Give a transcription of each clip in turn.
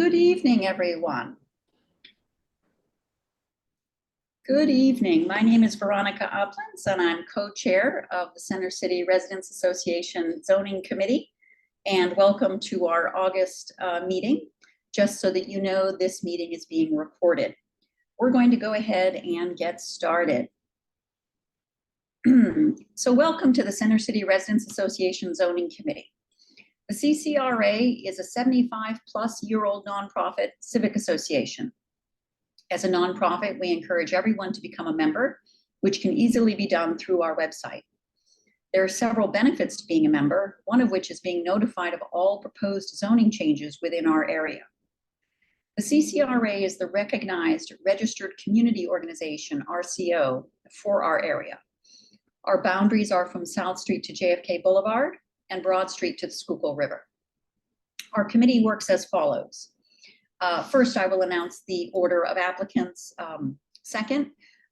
Good evening, everyone. Good evening. My name is Veronica Aplenc, and I'm co-chair of the Center City Residents Association Zoning Committee. And welcome to our August meeting. Just so that you know, this meeting is being recorded. We're going to go ahead and get started. So welcome to the Center City Residents Association Zoning Committee. The CCRA is a 75-plus-year-old nonprofit civic association. As a nonprofit, we encourage everyone to become a member, which can easily be done through our website. There are several benefits to being a member, one of which is being notified of all proposed zoning changes within our area. The CCRA is the recognized registered community organization, RCO, for our area. Our boundaries are from South Street to JFK Boulevard and Broad Street to the Schuylkill River. Our committee works as follows. First, I will announce the order of applicants. Second,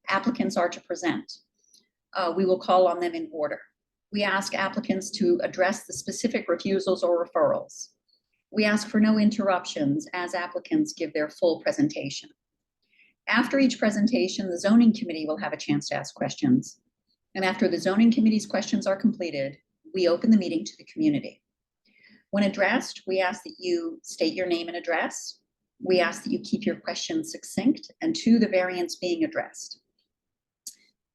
applicants are to present. We will call on them in order. We ask applicants to address the specific refusals or referrals. We ask for no interruptions as applicants give their full presentation. After each presentation, the zoning committee will have a chance to ask questions. And after the zoning committee's questions are completed, we open the meeting to the community. When addressed, we ask that you state your name and address. We ask that you keep your questions succinct and to the variance being addressed.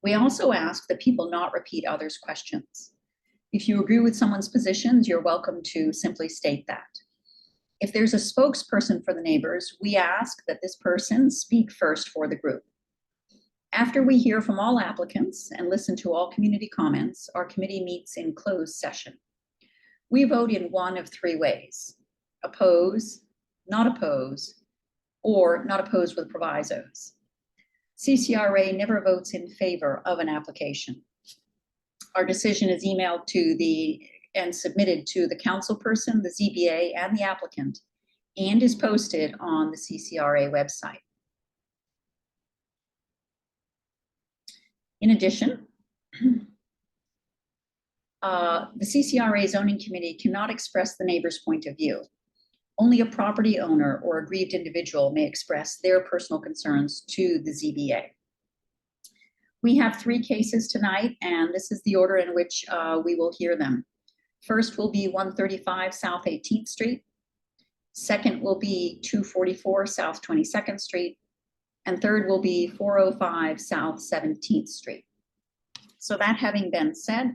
We also ask that people not repeat others' questions. If you agree with someone's positions, you're welcome to simply state that. If there's a spokesperson for the neighbors, we ask that this person speak first for the group. After we hear from all applicants and listen to all community comments, our committee meets in closed session. We vote in one of three ways: oppose, not oppose, or not oppose with provisos. CCRA never votes in favor of an application. Our decision is emailed to and submitted to the councilperson, the ZBA, and the applicant, and is posted on the CCRA website. In addition, the CCRA zoning committee cannot express the neighbor's point of view. Only a property owner or aggrieved individual may express their personal concerns to the ZBA. We have three cases tonight, and this is the order in which we will hear them. First will be 135 South 18th Street. Second will be 244 South 22nd Street. And third will be 405 South 17th Street. So that having been said,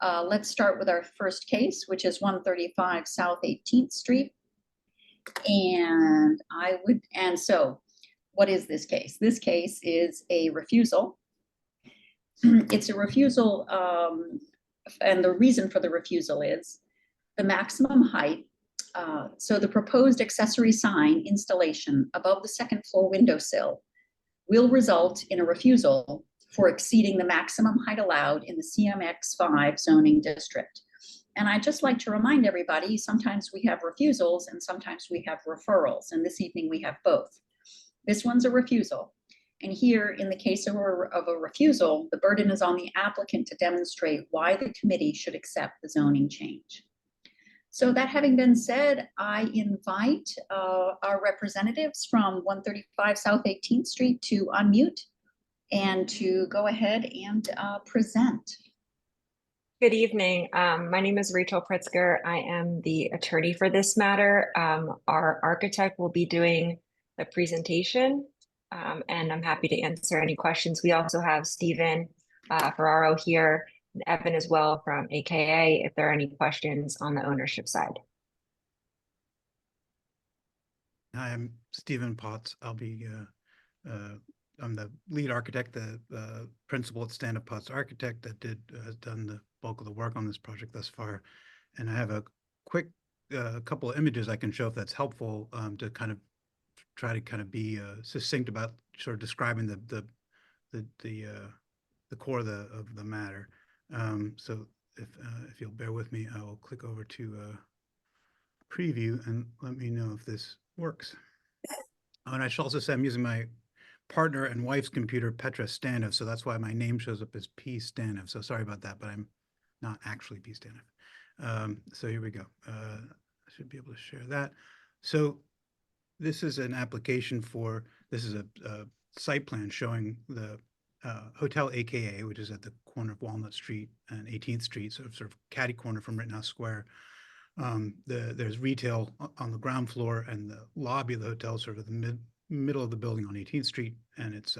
let's start with our first case, which is 135 South 18th Street. And so what is this case? This case is a refusal. It's a refusal, and the reason for the refusal is the maximum height. So the proposed accessory sign installation above the second floor windowsill will result in a refusal for exceeding the maximum height allowed in the CMX5 zoning district. And I'd just like to remind everybody, sometimes we have refusals and sometimes we have referrals, and this evening we have both. This one's a refusal. And here, in the case of a refusal, the burden is on the applicant to demonstrate why the committee should accept the zoning change. So that having been said, I invite our representatives from 135 South 18th Street to unmute and to go ahead and present. Good evening. My name is Rachel Pritzker. I am the attorney for this matter. Our architect will be doing the presentation, and I'm happy to answer any questions. We also have Stephen Ferraro here, and Evan as well from AKA, if there are any questions on the ownership side. Hi, I'm Stephen Potts. I'm the lead architect, the principal at Stand Up Potts Architect that has done the bulk of the work on this project thus far. And I have a quick couple of images I can show if that's helpful, to kind of try to kind of be succinct about sort of describing the core of the matter. So if you'll bear with me, I will click over to preview and let me know if this works. And I should also say I'm using my partner and wife's computer, Petra Staniv, so that's why my name shows up as P. Staniv. So sorry about that, but I'm not actually P. Staniv. So here we go. I should be able to share that. So This is an application for, this is a site plan showing the Hotel AKA, which is at the corner of Walnut Street and 18th Street, so sort of catty corner from Rittenhouse Square. There's retail on the ground floor, and the lobby of the hotel sort of the middle of the building on 18th Street, and it's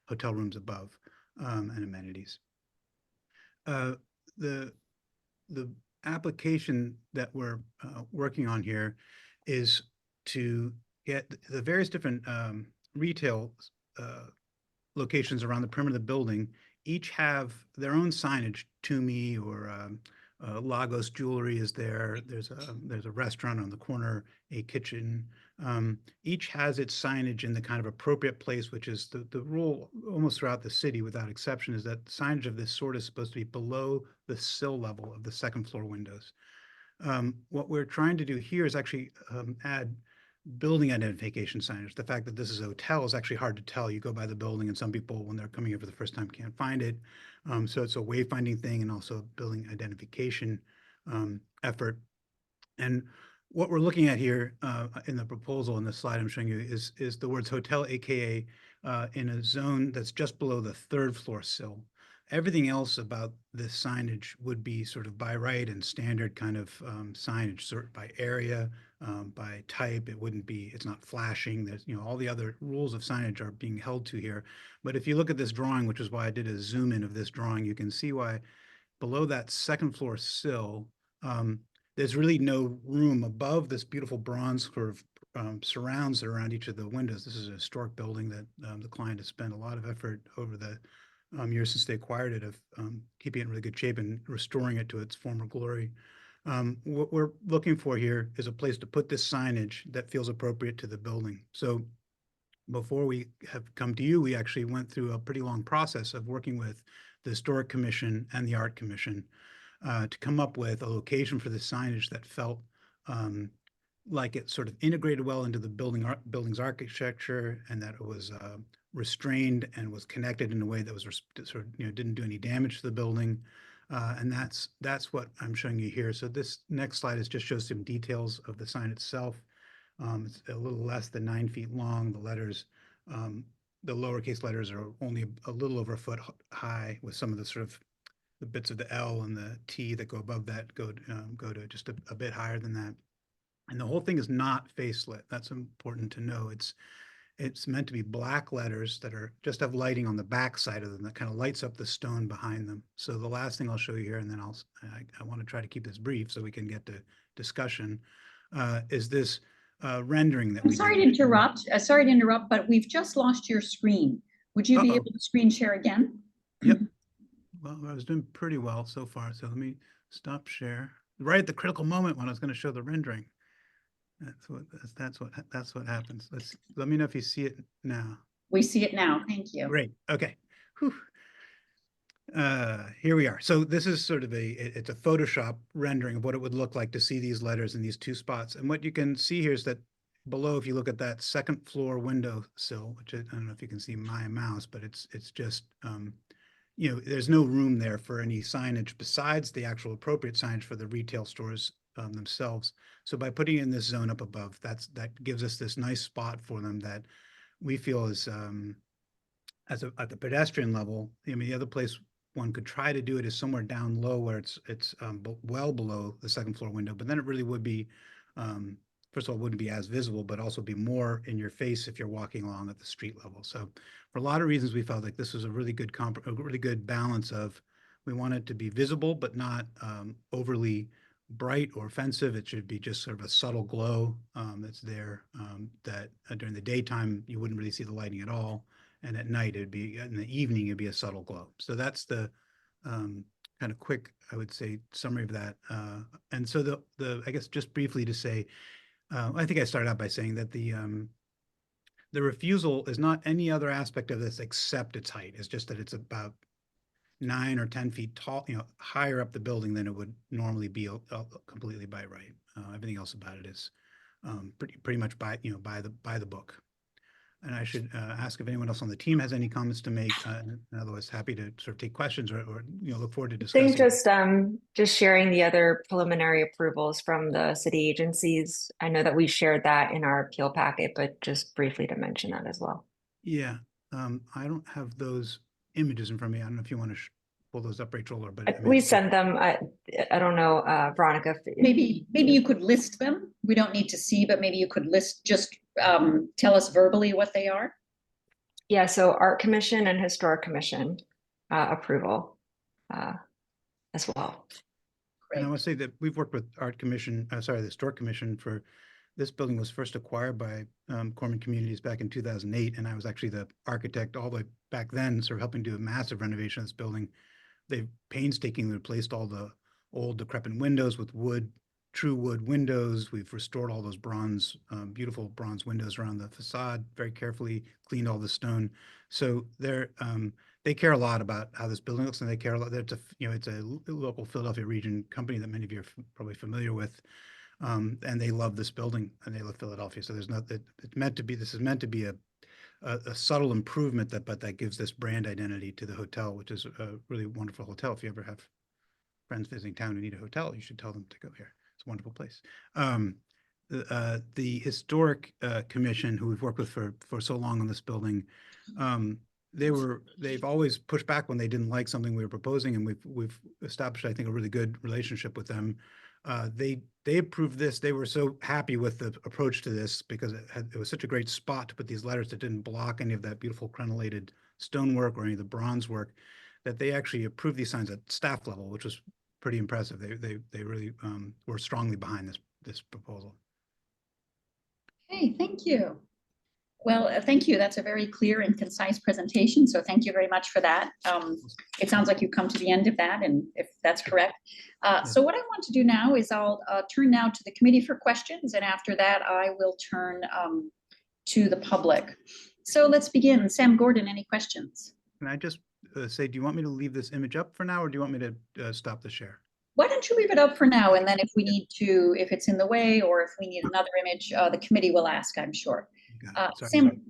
hotel rooms above, and amenities. The application that we're working on here is to get the various different retail locations around the perimeter of the building. Each have their own signage. Toomey or Lagos Jewelry is there. There's a restaurant on the corner, a kitchen. Each has its signage in the kind of appropriate place, which is the rule almost throughout the city without exception, is that signage of this sort is supposed to be below the sill level of the second floor windows. What we're trying to do here is actually add building identification signage. The fact that this is a hotel is actually hard to tell. You go by the building, and some people, when they're coming here for the first time, can't find it. So it's a wayfinding thing and also a building identification effort. And what we're looking at here in the proposal in the slide I'm showing you is the words hotel AKA in a zone that's just below the third floor sill. Everything else about this signage would be sort of by right and standard kind of signage, sort of by area, by type. It wouldn't be, it's not flashing. There's, all the other rules of signage are being held to here. But if you look at this drawing, which is why I did a zoom in of this drawing, you can see why below that second floor sill, there's really no room above this beautiful bronze sort of surrounds around each of the windows. This is a historic building that the client has spent a lot of effort over the years since they acquired it of keeping it in really good shape and restoring it to its former glory. What we're looking for here is a place to put this signage that feels appropriate to the building. So before we have come to you, we actually went through a pretty long process of working with the Historic Commission and the Art Commission to come up with a location for the signage that felt like it sort of integrated well into the building's architecture, and that it was restrained and was connected in a way that was sort of, didn't do any damage to the building. And that's what I'm showing you here. So this next slide just shows some details of the sign itself. It's a little less than 9 feet long. The letters, the lowercase letters are only a little over a foot high, with some of the sort of the bits of the L and the T that go above that go to just a bit higher than that. And the whole thing is not face lit. That's important to know. It's meant to be black letters that are just have lighting on the back side of them that kind of lights up the stone behind them. So the last thing I'll show you here, and then I want to try to keep this brief so we can get to discussion, is this rendering that I'm sorry to interrupt. Sorry to interrupt, but we've just lost your screen. Would you be able to screen share again? Yep. Well, I was doing pretty well so far. So let me stop share right at the critical moment when I was going to show the rendering. That's what happens. Let me know if you see it now. We see it now. Thank you. Great. Okay. Whew. Here we are. So this is sort of it's a Photoshop rendering of what it would look like to see these letters in these two spots. And what you can see here is that below, if you look at that second floor window sill, which I don't know if you can see my mouse, but it's just there's no room there for any signage besides the actual appropriate signage for the retail stores themselves. So by putting in this zone up above, that gives us this nice spot for them that we feel is at the pedestrian level. I mean, the other place one could try to do it is somewhere down low where it's well below the second floor window, but then it really would be first of all, it wouldn't be as visible, but also be more in your face if you're walking along at the street level. So for a lot of reasons, we felt like this was a really good balance of, we want it to be visible, but not overly bright or offensive. It should be just sort of a subtle glow that's there that during the daytime, you wouldn't really see the lighting at all. And at night, in the evening, it'd be a subtle glow. So that's the kind of quick, I would say, summary of that. And so I guess just briefly to say, I think I started out by saying that the refusal is not any other aspect of this except its height. It's just that it's about 9 or 10 feet tall, higher up the building than it would normally be completely by right. Everything else about it is pretty much by the book. And I should ask if anyone else on the team has any comments to make. And otherwise, happy to sort of take questions or look forward to I think discussing. just sharing the other preliminary approvals from the city agencies. I know that we shared that in our appeal packet, but just briefly to mention that as well. Yeah, I don't have those images in front of me. I don't know if you want to pull those up, Rachel, or but I mean, We send them. I don't know, Veronica. Maybe you could list them. We don't need to see, but maybe you could list, just tell us verbally what they are. Yeah, so Art Commission and Historic Commission approval as well. and I Great. want to say that we've worked with the Historic Commission for this building was first acquired by Corman Communities back in 2008, and I was actually the architect all the way back then, sort of helping do a massive renovation of this building. They've painstakingly replaced all the old decrepit windows with true wood windows. We've restored all those beautiful bronze windows around the facade, very carefully cleaned all the stone. So they care a lot about how this building looks, and they care a lot. It's a local Philadelphia region company that many of you are probably familiar with. And they love this building and they love Philadelphia. So this is meant to be a subtle improvement but that gives this brand identity to the hotel, which is a really wonderful hotel. If you ever have friends visiting town who need a hotel, you should tell them to go here. It's a wonderful place. The Historic Commission, who we've worked with for so long on this building, they've always pushed back when they didn't like something we were proposing, and we've established, I think, a really good relationship with them. They approved this. They were so happy with the approach to this because it was such a great spot to put these letters that didn't block any of that beautiful crenellated stonework or any of the bronze work, that they actually approved these signs at staff level, which was pretty impressive. They really were strongly behind this proposal. Okay, thank you. Well, thank you. That's a very clear and concise presentation. So thank you very much for that. It sounds like you've come to the end of that, and if that's correct. So what I want to do now is I'll turn now to the committee for questions, and after that I will turn to the public. So let's begin. Sam Gordon, any questions? Can I just say, do you want me to leave this image up for now, or do you want me to stop the share? Why don't you leave it up for now, and then if we need to, if it's in the way or if we need another image, the committee will ask, I'm sure. Sam,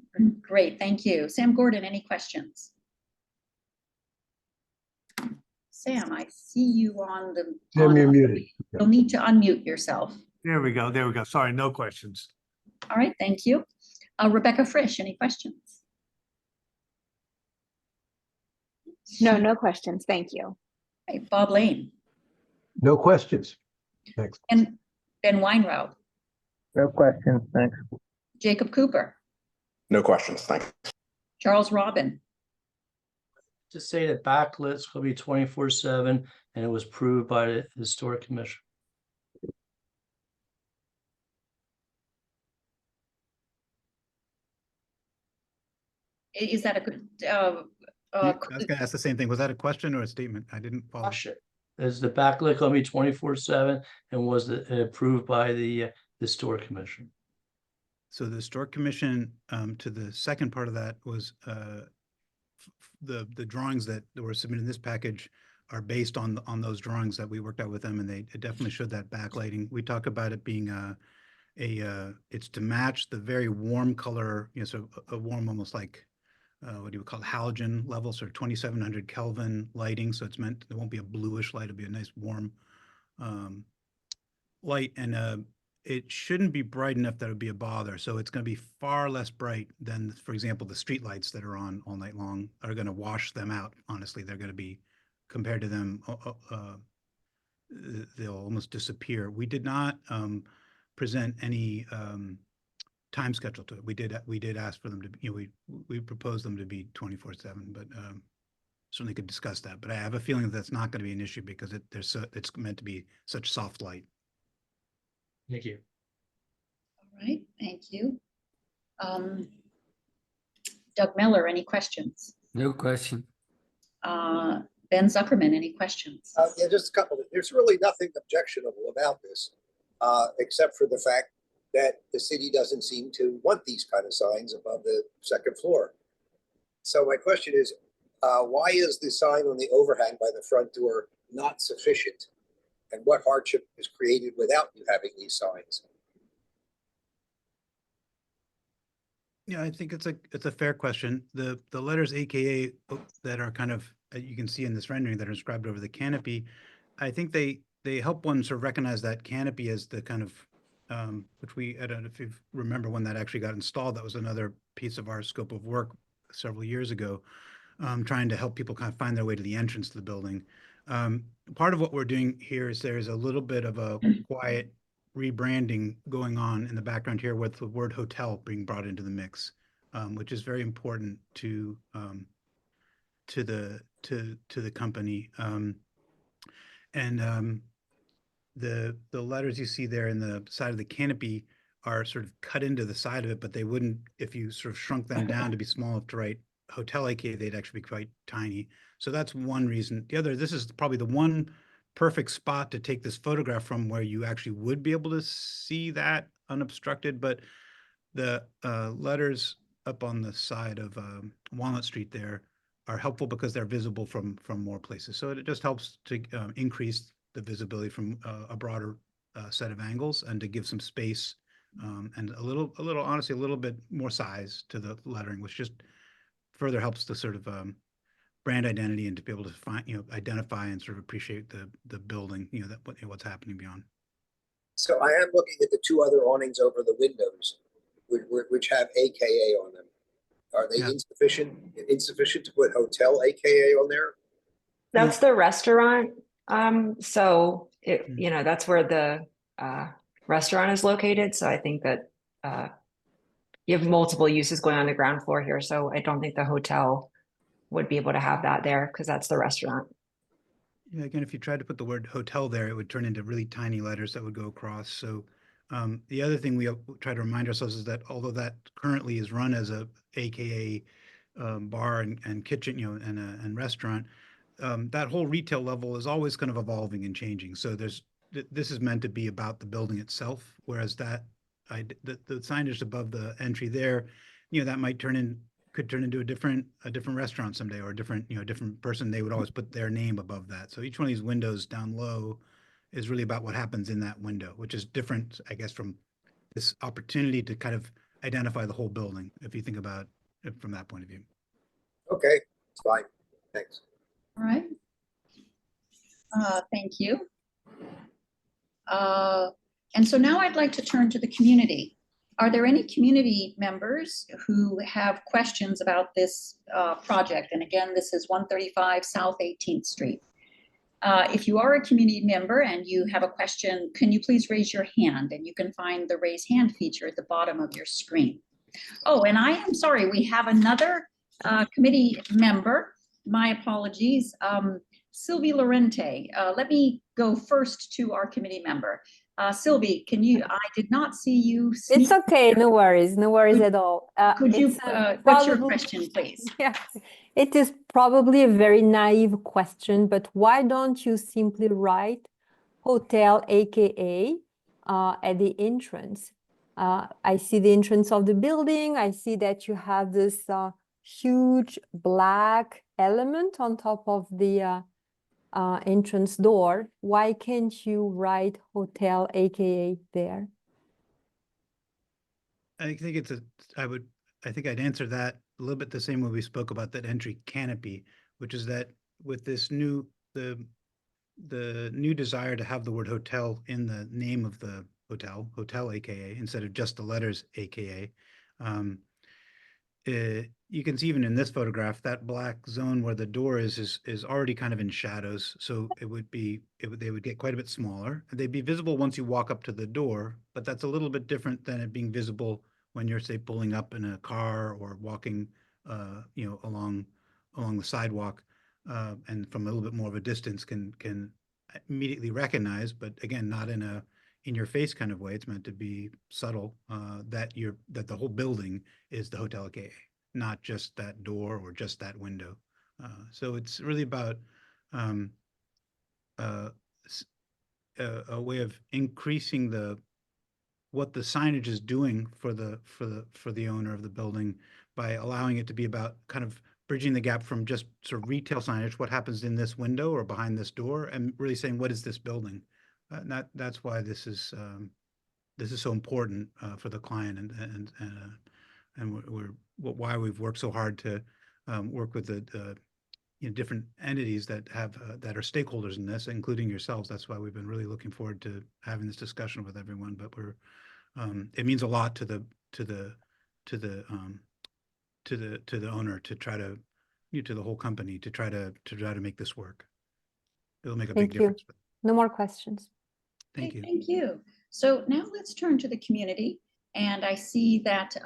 great, thank you. Sam Gordon, any questions? Sam, I see you on the. Sam, you're muted. You'll need to unmute yourself. There we go. There we go. Sorry, no questions. All right, thank you. Rebecca Frisch, any questions? No, no questions. Thank you. Okay, Bob Lane. No questions. Thanks. And Ben Weinraub. No questions, thanks. Jacob Cooper. No questions, thanks. Charles Robin. To say that backlit will be 24/7 and it was approved by the Historic Commission. Is that a good? I was going to ask the same thing. Was that a question or a statement? I didn't follow. Is the backlit going to be 24/7 and was it approved by the Historic Commission? So the Historic Commission, to the second part of that, was the drawings that were submitted in this package are based on those drawings that we worked out with them, and it definitely showed that backlighting. We talk about it being it's to match the very warm color, so a warm, almost like what do you call it, halogen level, so 2700 Kelvin lighting. So it's meant, it won't be a bluish light, it'll be a nice warm light, and it shouldn't be bright enough that it would be a bother. So it's going to be far less bright than, for example, the street lights that are on all night long are going to wash them out. Honestly, they're going to be, compared to them, they'll almost disappear. We did not present any time schedule to it. We did ask for them to, we proposed them to be 24/7, but certainly could discuss that. But I have a feeling that that's not going to be an issue because it's meant to be such soft light. Thank you. All right, thank you. Doug Miller, any questions? No question. Ben Zuckerman, any questions? Yeah, just a couple. There's really nothing objectionable about this, except for the fact that the city doesn't seem to want these kind of signs above the second floor. So my question is, why is the sign on the overhang by the front door not sufficient? And what hardship is created without you having these signs? Yeah, I think it's a fair question. The letters AKA that are kind of, you can see in this rendering that are inscribed over the canopy, I think they help one sort of recognize that canopy as the kind of, which I don't know if you remember when that actually got installed, that was another piece of our scope of work several years ago, trying to help people kind of find their way to the entrance to the building. Part of what we're doing here is there's a little bit of a quiet rebranding going on in the background here with the word hotel being brought into the mix, which is very important to the company. The letters you see there in the side of the canopy are sort of cut into the side of it, but they wouldn't, if you sort of shrunk them down to be small enough to write hotel AKA, they'd actually be quite tiny. So that's one reason. The other, this is probably the one perfect spot to take this photograph from where you actually would be able to see that unobstructed, but the letters up on the side of Walnut Street there are helpful because they're visible from more places. So it just helps to increase the visibility from a broader set of angles and to give some space and a little, honestly, a little bit more size to the lettering, which just further helps the sort of brand identity and to be able to find, identify and sort of appreciate the building, that what's happening beyond. So I am looking at the two other awnings over the windows, which have AKA on them. Are they Yeah. insufficient to put hotel AKA on there? That's the restaurant. So Mm. that's where the restaurant is located. So I think that you have multiple uses going on the ground floor here. So I don't think the hotel would be able to have that there because that's the restaurant. Yeah, again, if you tried to put the word hotel there, it would turn into really tiny letters that would go across. So the other thing we try to remind ourselves is that although that currently is run as a AKA bar and kitchen, and restaurant, that whole retail level is always kind of evolving and changing. So this is meant to be about the building itself, whereas the signage above the entry there, that might could turn into a different restaurant someday, or a different person. They would always put their name above that. So each one of these windows down low is really about what happens in that window, which is different, I guess, from this opportunity to kind of identify the whole building, if you think about it from that point of view. Okay, it's fine. Thanks. All right. Thank you. And so now I'd like to turn to the community. Are there any community members who have questions about this project? And again, this is 135 South 18th Street. If you are a community member and you have a question, can you please raise your hand? And you can find the raise hand feature at the bottom of your screen. Oh, and I am sorry, we have another committee member. My apologies. Sylvie Lorente. Let me go first to our committee member. Sylvie, I did not see you speak. It's okay, no worries at all. Could you, what's your question, please? Yeah, it is probably a very naive question, but why don't you simply write hotel AKA at the entrance? I see the entrance of the building. I see that you have this huge black element on top of the entrance door. Why can't you write hotel AKA there? I think I think I'd answer that a little bit the same way we spoke about that entry canopy, which is that with this the new desire to have the word hotel in the name of the hotel AKA, instead of just the letters AKA. You can see even in this photograph, that black zone where the door is already kind of in shadows. So they would get quite a bit smaller. They'd be visible once you walk up to the door, but that's a little bit different than it being visible when you're, say, pulling up in a car or walking, along the sidewalk, and from a little bit more of a distance can immediately recognize, but again, not in your face kind of way. It's meant to be subtle, that the whole building is the hotel AKA, not just that door or just that window. So it's really about a way of increasing what the signage is doing for the owner of the building by allowing it to be about kind of bridging the gap from just sort of retail signage, what happens in this window or behind this door, and really saying, what is this building? That's why this is so important for the client, and why we've worked so hard to work with the different entities that have that are stakeholders in this, including yourselves. That's why we've been really looking forward to having this discussion with everyone. But it means a lot to the owner to try to to the whole company to try to make this work. It'll make a big Thank you. difference. No more questions. Thank Okay, you. Thank you. So now let's turn to the community. And I see that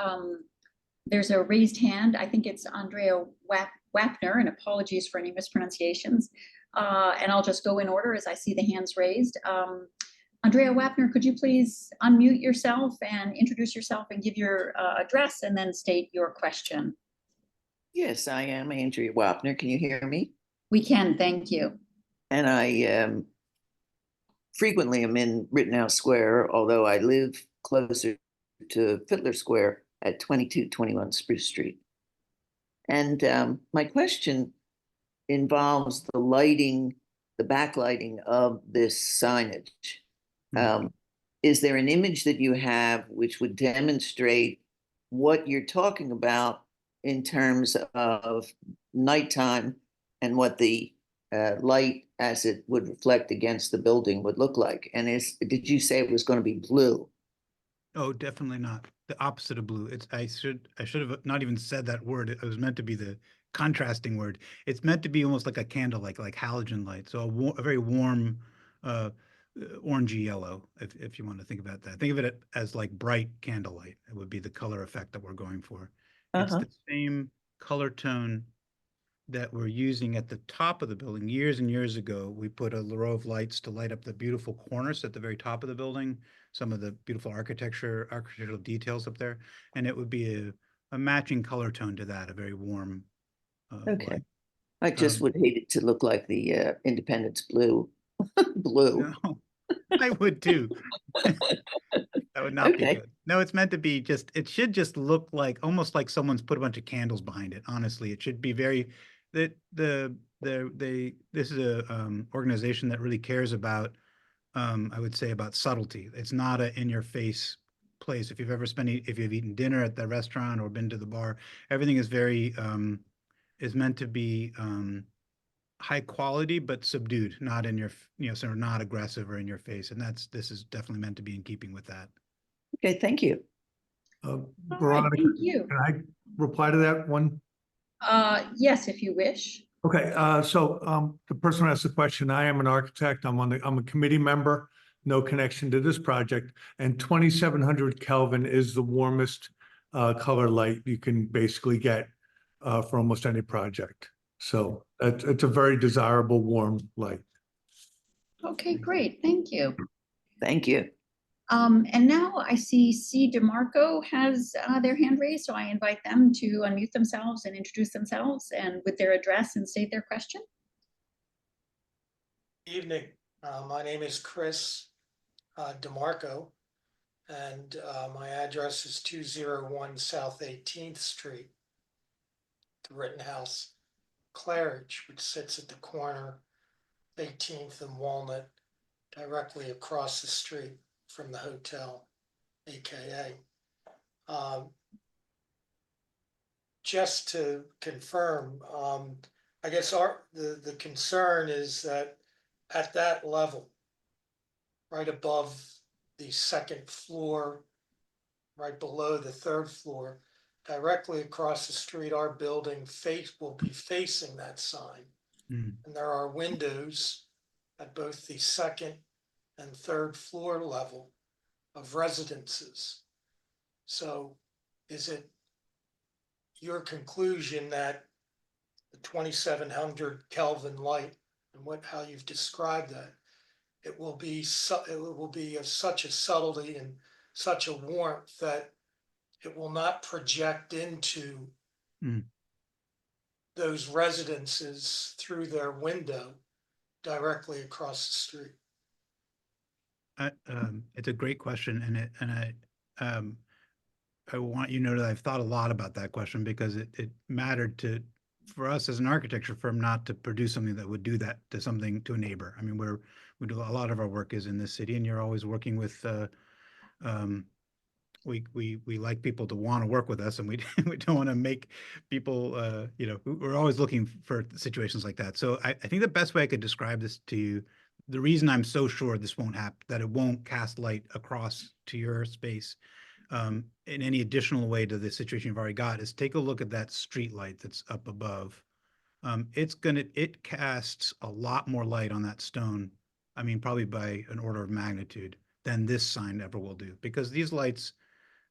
there's a raised hand. I think it's Andrea Wapner, and apologies for any mispronunciations. And I'll just go in order as I see the hands raised. Andrea Wapner, could you please unmute yourself and introduce yourself and give your address and then state your question? Yes, I am Andrea Wapner. Can you hear me? We can, thank you. And I frequently am in Rittenhouse Square, although I live closer to Fiddler Square at 2221 Spruce Street. And my question involves the lighting, the backlighting of this signage. Is there an image that you have which would demonstrate what you're talking about in terms of nighttime and what the light as it would reflect against the building would look like? And did you say it was going to be blue? Oh, definitely not. The opposite of blue. I should have not even said that word. It was meant to be the contrasting word. It's meant to be almost like a candle, like halogen light. So a very warm, orangey yellow, if you want to think about that. Think of it as like bright candlelight. It would be the color effect that we're going for. It's the same color tone that we're using at the top of the building. Years and years ago, we put a row of lights to light up the beautiful cornice at the very top of the building, some of the beautiful architectural details up there, and it would be a matching color tone to that, a very warm Okay. light. I just would hate it to look like the Independence blue. Blue. No, I would too. That would not be Okay. good. No, it's meant to be it should just look like almost like someone's put a bunch of candles behind it. Honestly, it should be very this is a organization that really cares about I would say about subtlety. It's not a in your face place. If you've eaten dinner at the restaurant or been to the bar, everything is very is meant to be high quality but subdued, not in your sort of not aggressive or in your face. And this is definitely meant to be in keeping with that. Okay, thank you. Veronica, Thank you. can I reply to that one? Yes, if you wish. Okay, so the person who asked the question, I am an architect. I'm a committee member, no connection to this project. And 2700 Kelvin is the warmest color light you can basically get for almost any project. So it's a very desirable warm light. Okay, great, thank you. Thank you. And now I see C. DeMarco has their hand raised, so I invite them to unmute themselves and introduce themselves and with their address and state their question. Evening. My name is Chris DeMarco, and my address is 201 South 18th Street, the Rittenhouse, Claridge, which sits at the corner 18th and Walnut, directly across the street from the hotel, AKA. Just to confirm, I guess the concern is that at that level, right above the second floor, right below the third floor, directly across the street, our building will be facing that sign. And there are windows at both the second and third floor level of residences. So is it your conclusion that the 2700 Kelvin light and how you've described that, it will be of such a subtlety and such a warmth that it will not project into those residences through their window directly across the street? It's a great question, and I want you to know that I've thought a lot about that question because it mattered for us as an architecture firm not to produce something that would do that to a neighbor. I mean, we do a lot of our work is in this city, and you're always working with we like people to want to work with us, and we we don't want to make people, you know, we're always looking for situations like that. So I think the best way I could describe this to you, the reason I'm so sure this won't happen, that it won't cast light across to your space in any additional way to the situation you've already got, is take a look at that street light that's up above. It casts a lot more light on that stone. I mean, probably by an order of magnitude than this sign ever will do, because these lights,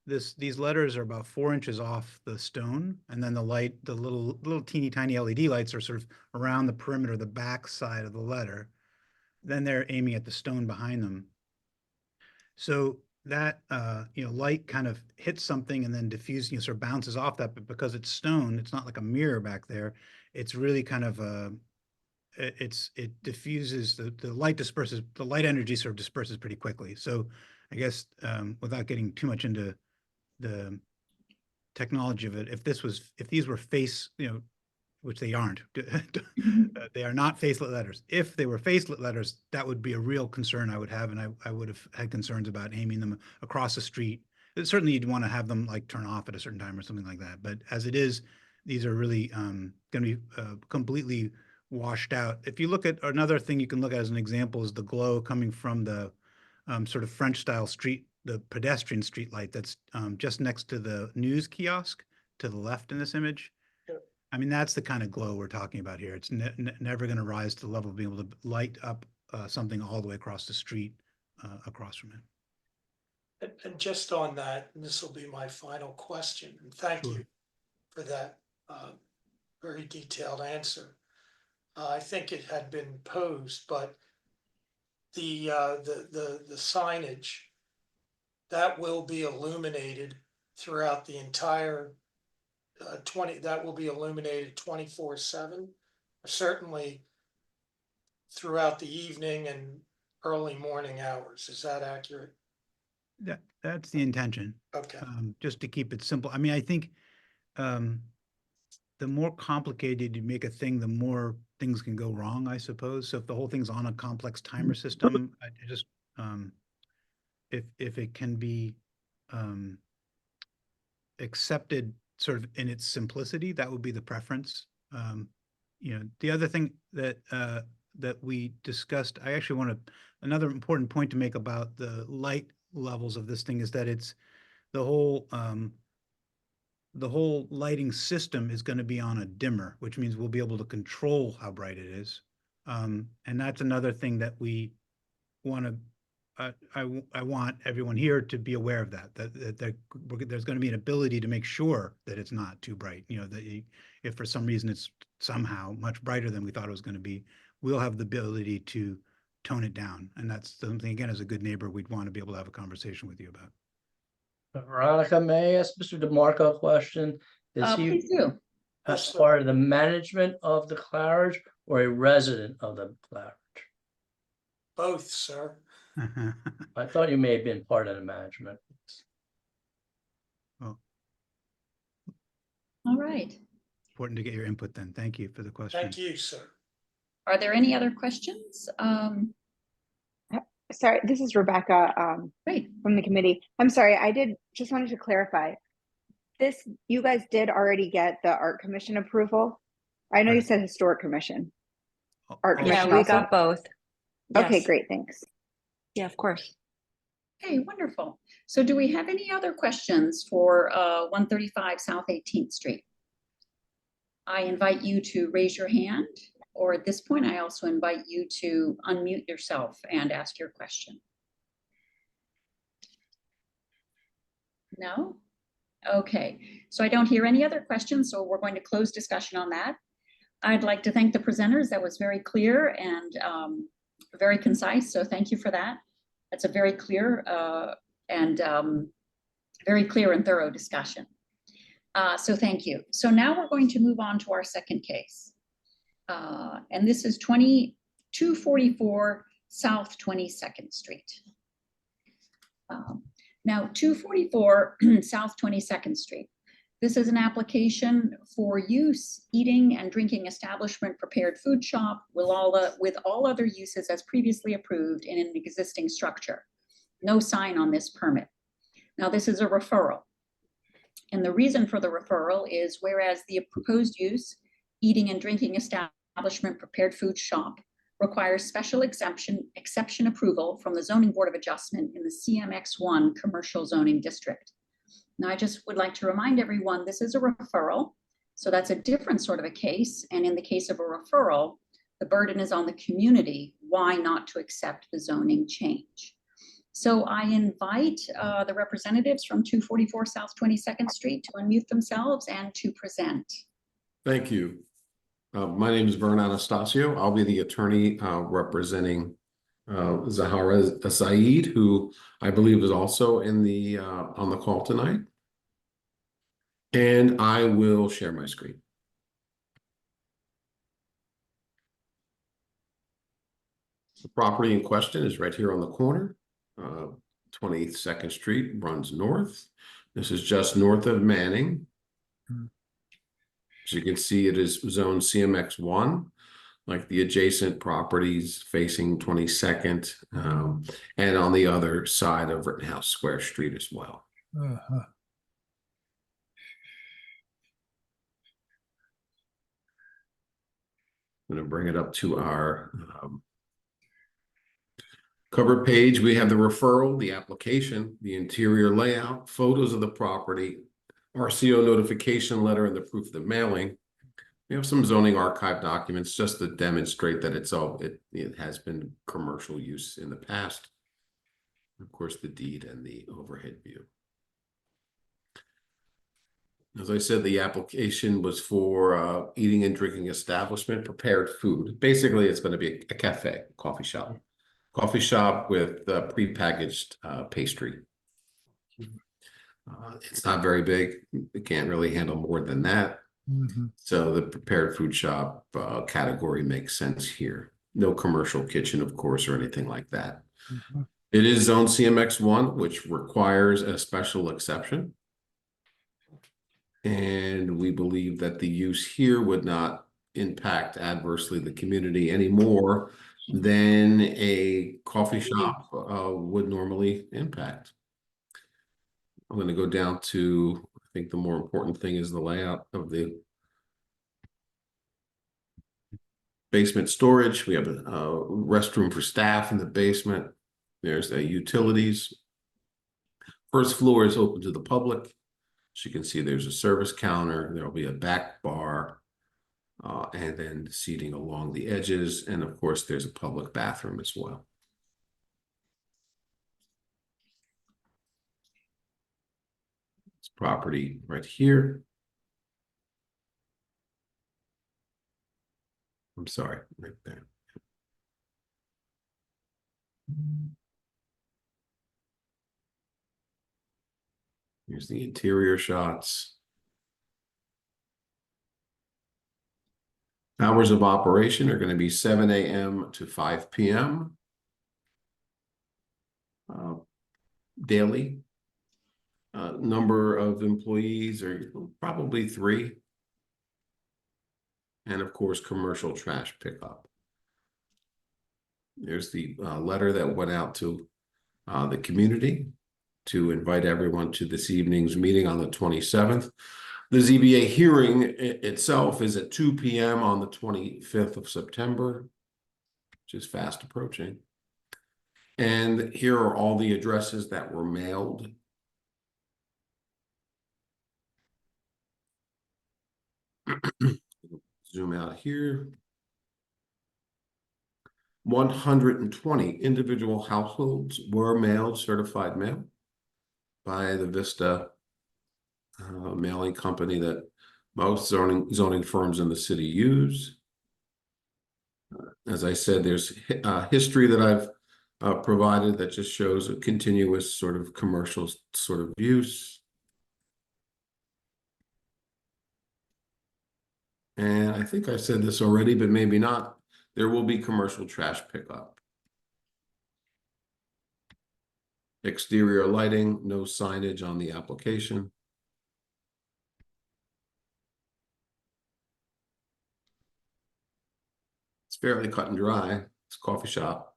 these letters are about 4 inches off the stone, and then the light, the little teeny tiny LED lights are sort of around the perimeter, the back side of the letter. Then they're aiming at the stone behind them. So that you know, light kind of hits something and then diffuses, you know, sort of bounces off that, but because it's stone, it's not like a mirror back there. It's really kind of it diffuses, the light disperses, the light energy sort of disperses pretty quickly. So I guess without getting too much into the technology of it, if these were face, you know, which they aren't, they are not facelit letters. If they were facelit letters, that would be a real concern I would have, and I would have had concerns about aiming them across the street. Certainly you'd want to have them like turn off at a certain time or something like that. But as it is, these are really going to be completely washed out. If you look at another thing you can look at as an example is the glow coming from the sort of French style street, the pedestrian street light that's just next to the news kiosk to the left in this image. I mean, that's the kind of glow we're talking about here. It's never going to rise to the level of being able to light up something all the way across the street across from it. And just on that, and this will be my final question, and thank Sure. you for that very detailed answer. I think it had been posed, but the signage that will be illuminated throughout the entire 20, that will be illuminated 24/7, certainly throughout the evening and early morning hours. Is that accurate? That's the intention. Okay. Just to keep it simple. I mean, I think the more complicated you make a thing, the more things can go wrong, I suppose. So if the whole thing's on a complex timer system, I just if it can be accepted sort of in its simplicity, that would be the preference. You know, the other thing that that we discussed, I actually want to, another important point to make about the light levels of this thing is that it's the whole lighting system is going to be on a dimmer, which means we'll be able to control how bright it is. And that's another thing that we want to, I want everyone here to be aware of that there's going to be an ability to make sure that it's not too bright. You know, that if for some reason it's somehow much brighter than we thought it was going to be, we'll have the ability to tone it down. And that's something, again, as a good neighbor, we'd want to be able to have a conversation with you about. Veronica, may I ask Mr. DeMarco a question? Is he Please do. as part of the management of the Claridge or a resident of the Claridge? Both, sir. I thought you may have been part of the management. Well, All right. important to get your input then. Thank you for the question. Thank you, sir. Are there any other questions? Sorry, this is Rebecca Great. from the committee. I'm sorry, just wanted to clarify. You guys did already get the Art Commission approval? I know you Right. said Historic Commission. Oh, Art oh, Yeah, Commission we also? got both. Okay, Yes. great, thanks. Yeah, of course. Okay, wonderful. So do we have any other questions for 135 South 18th Street? I invite you to raise your hand, or at this point, I also invite you to unmute yourself and ask your question. No? Okay, so I don't hear any other questions, so we're going to close discussion on that. I'd like to thank the presenters. That was very clear and very concise, so thank you for that. That's a very clear and thorough discussion. So thank you. So now we're going to move on to our second case. And this is 244 South 22nd Street. Now 244 South 22nd Street. This is an application for use, eating and drinking establishment, prepared food shop with all other uses as previously approved in an existing structure. No sign on this permit. Now, this is a referral. And the reason for the referral is whereas the proposed use, eating and drinking establishment, prepared food shop, requires special exception approval from the Zoning Board of Adjustment in the CMX1 Commercial Zoning District. Now, I just would like to remind everyone, this is a referral. So that's a different sort of a case. And in the case of a referral, the burden is on the community. Why not to accept the zoning change? So I invite the representatives from 244 South 22nd Street to unmute themselves and to present. Thank you. My name is Vern Anastasio. I'll be the attorney representing Zahara Saeed, who I believe is also in the on the call tonight. And I will share my screen. The property in question is right here on the corner. 22nd Street runs north. This is just north of Manning. As you can see, it is zone CMX1, like the adjacent properties facing 22nd, and on the other side of Rittenhouse Square Street as well. Uh-huh. I'm going to bring it up to our cover page. We have the referral, the application, the interior layout, photos of the property, RCO notification letter, and the proof of the mailing. We have some zoning archive documents just to demonstrate that it has been commercial use in the past. Of course, the deed and the overhead view. As I said, the application was for eating and drinking establishment, prepared food. Basically, it's going to be a cafe, coffee shop with prepackaged pastry. It's not very big. It can't really handle more than that. Mm-hmm. So the prepared food shop category makes sense here. No commercial kitchen, of course, or anything like that. Mm-hmm. It is zone CMX1, which requires a special exception. And we believe that the use here would not impact adversely the community any more than a coffee shop would normally impact. I'm going to go down to, I think the more important thing is the layout of the basement storage. We have a restroom for staff in the basement. There's a utilities. First floor is open to the public. As you can see, there's a service counter. There'll be a back bar and then seating along the edges. And of course, there's a public bathroom as well. This property right here. I'm sorry, right there. Here's the interior shots. Hours of operation are going to be 7 a.m. to 5 p.m. Daily. Number of employees are probably 3. And of course, commercial trash pickup. There's the letter that went out to the community to invite everyone to this evening's meeting on the 27th. The ZBA hearing itself is at 2 p.m. on the 25th of September, which is fast approaching. And here are all the addresses that were mailed. Zoom out here. 120 individual households were mailed certified mail by the Vista mailing company that most zoning firms in the city use. As I said, there's history that I've provided that just shows a continuous sort of commercial sort of use. And I think I said this already, but maybe not. There will be commercial trash pickup. Exterior lighting, no signage on the application. It's fairly cut and dry. It's a coffee shop.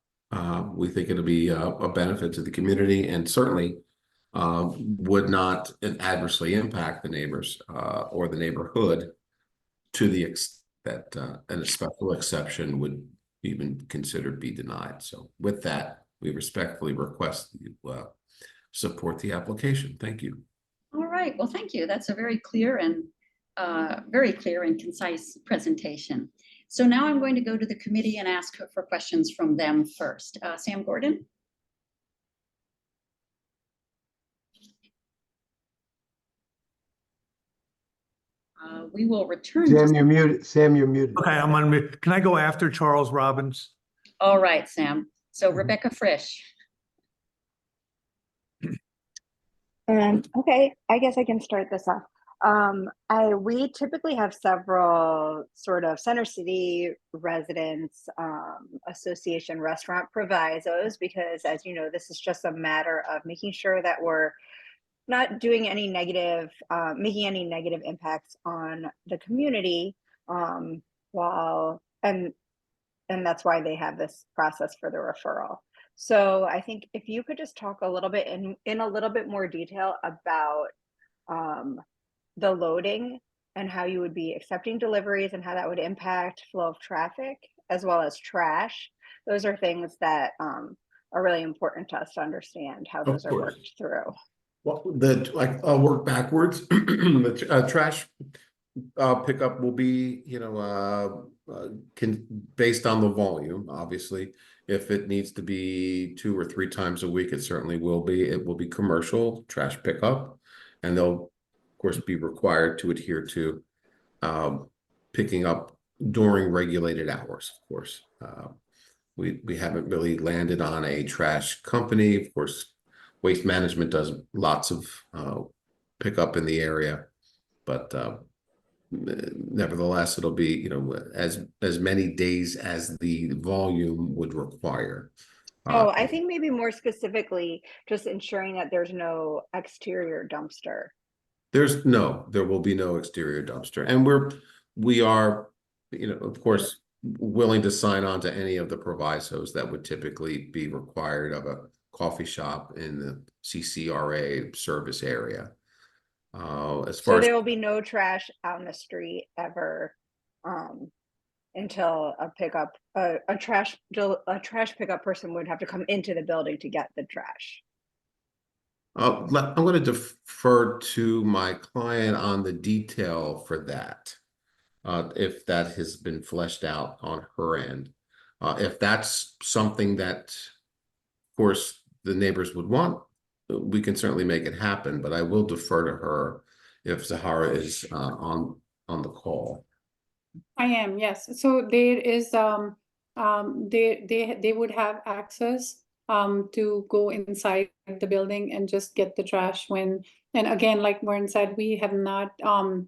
We think it'll be a benefit to the community and certainly would not adversely impact the neighbors or the neighborhood to the extent that a special exception would even considered be denied. So with that, we respectfully request that you support the application. Thank you. All right, well, thank you. That's a very clear and concise presentation. So now I'm going to go to the committee and ask for questions from them first. Sam Gordon? We will return. Sam, you're muted. Sam, you're muted. Okay, I'm on mute. Can I go after Charles Robbins? All right, Sam. So Rebecca Frisch. Okay, I guess I can start this off. We typically have several sort of Center City residents association restaurant provisos because, as you know, this is just a matter of making sure that we're not doing any negative, making any negative impacts on the community and that's why they have this process for the referral. So I think if you could just talk a little bit in a little bit more detail about the loading and how you would be accepting deliveries and how that would impact flow of traffic as well as trash. Those are things that are really important to us to understand how those are worked through. Well, I'll work backwards. The trash pickup will be, based on the volume, obviously. If it needs to be 2 or 3 times a week, it certainly will be. It will be commercial trash pickup, and they'll, of course, be required to adhere to picking up during regulated hours, of course. We haven't really landed on a trash company. Of course, Waste Management does lots of pickup in the area, but nevertheless, it'll be, as many days as the volume would require. I think maybe more specifically, just ensuring that there's no exterior dumpster. There will be no exterior dumpster. And we are, of course, willing to sign on to any of the provisos that would typically be required of a coffee shop in the CCRA service area. So there will be no trash on the street ever until a trash pickup person would have to come into the building to get the trash. I'm going to defer to my client on the detail for that, if that has been fleshed out on her end. If that's something that, of course, the neighbors would want, we can certainly make it happen, but I will defer to her if Zahara is on the call. I am, yes. So there is they would have access to go inside the building and just get the trash and again, like Warren said, we have not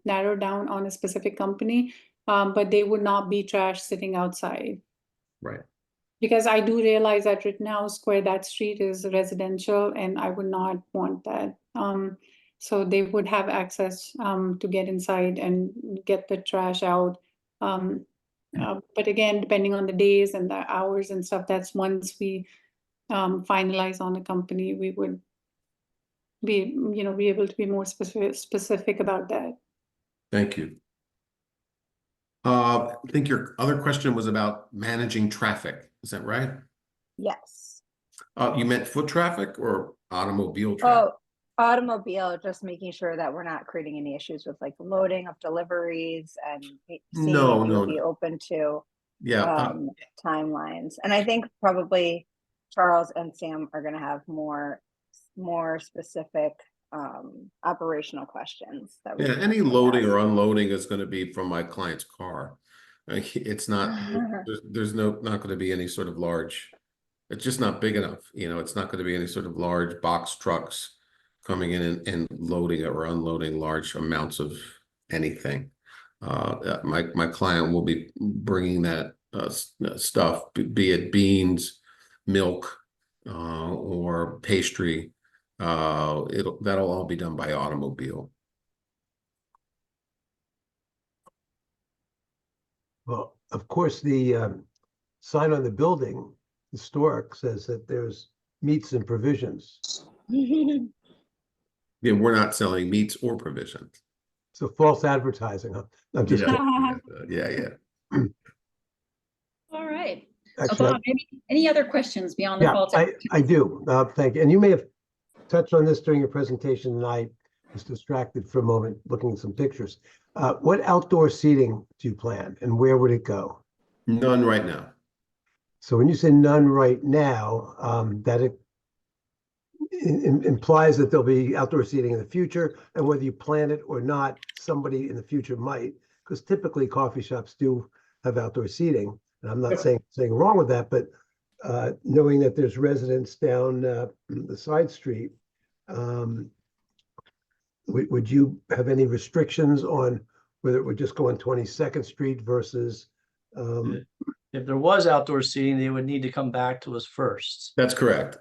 narrowed down on a specific company, but they would not be trash sitting outside. Right. Because I do realize that Rittenhouse Square, that street is residential, and I would not want that. So they would have access to get inside and get the trash out. But again, depending on the days and the hours and stuff, that's once we finalize on a company, we would be able to be more specific about that. Thank you. I think your other question was about managing traffic. Is that right? Yes. You meant foot traffic or automobile traffic? Oh, automobile, just making sure that we're not creating any issues with like the loading of deliveries and seeing if you'll be open to timelines. And I think probably Charles and Sam are going to have more specific operational questions. Any loading or unloading is going to be from my client's car. It's not, there's not going to be any sort of large, it's just not big enough. It's not going to be any sort of large box trucks coming in and loading or unloading large amounts of anything. My client will be bringing that stuff, be it beans, milk, or pastry. That'll all be done by automobile. Well, of course, the sign on the building, historic, says that there's meats and provisions. Yeah, we're not selling meats or provisions. So false advertising, huh? I'm just Yeah, kidding. yeah. All right. So Actually, Bob, any other questions beyond the yeah, false I do. Thank you. And you may have touched on this during your presentation, and I was distracted for a moment looking at some pictures. What outdoor seating do you plan, and where would it go? None right now. So when you say none right now, that it implies that there'll be outdoor seating in the future, and whether you plan it or not, somebody in the future might, because typically coffee shops do have outdoor seating. And I'm not saying wrong with that, but knowing that there's residents down the side street, would you have any restrictions on whether it would just go on 22nd Street versus? If there was outdoor seating, they would need to come back to us first. That's correct.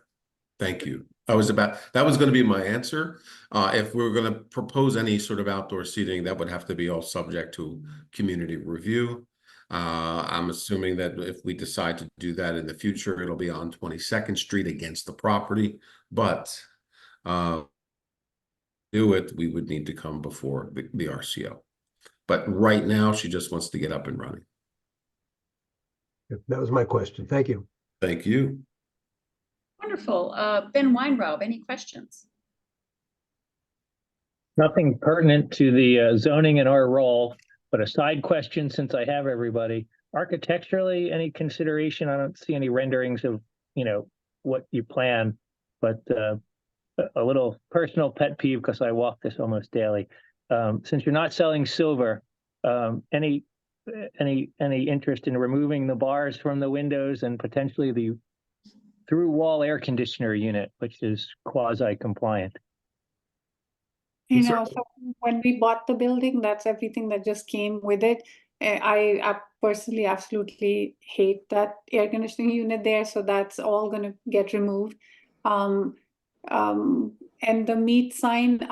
Thank you. That was going to be my answer. If we were going to propose any sort of outdoor seating, that would have to be all subject to community review. I'm assuming that if we decide to do that in the future, it'll be on 22nd Street against the property, but do it, we would need to come before the RCO. But right now, she just wants to get up and running. That was my question. Thank you. Thank you. Wonderful. Ben Weinraub, any questions? Nothing pertinent to the zoning in our role, but a side question since I have everybody. Architecturally, any consideration? I don't see any renderings of, what you plan, but a little personal pet peeve because I walk this almost daily. Since you're not selling silver, any interest in removing the bars from the windows and potentially the through wall air conditioner unit, which is quasi compliant? So when we bought the building, that's everything that just came with it. I personally absolutely hate that air conditioning unit there, so that's all going to get removed. And the meat sign,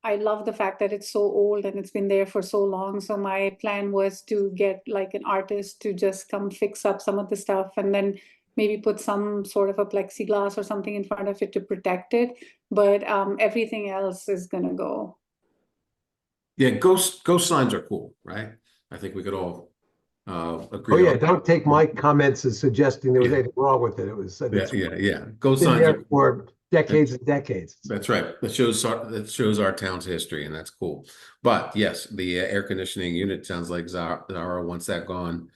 I love the fact that it's so old and it's been there for so long. So my plan was to get like an artist to just come fix up some of the stuff and then maybe put some sort of a plexiglass or something in front of it to protect it. But everything else is going to go. Yeah, ghost signs are cool, right? I think we could all agree. Oh yeah, on don't take my comments as suggesting there was anything wrong with it. It was yeah. Ghost been signs there are for decades and decades. That's right. That shows our town's history, and that's cool. But yes, the air conditioning unit sounds like Zara wants that gone,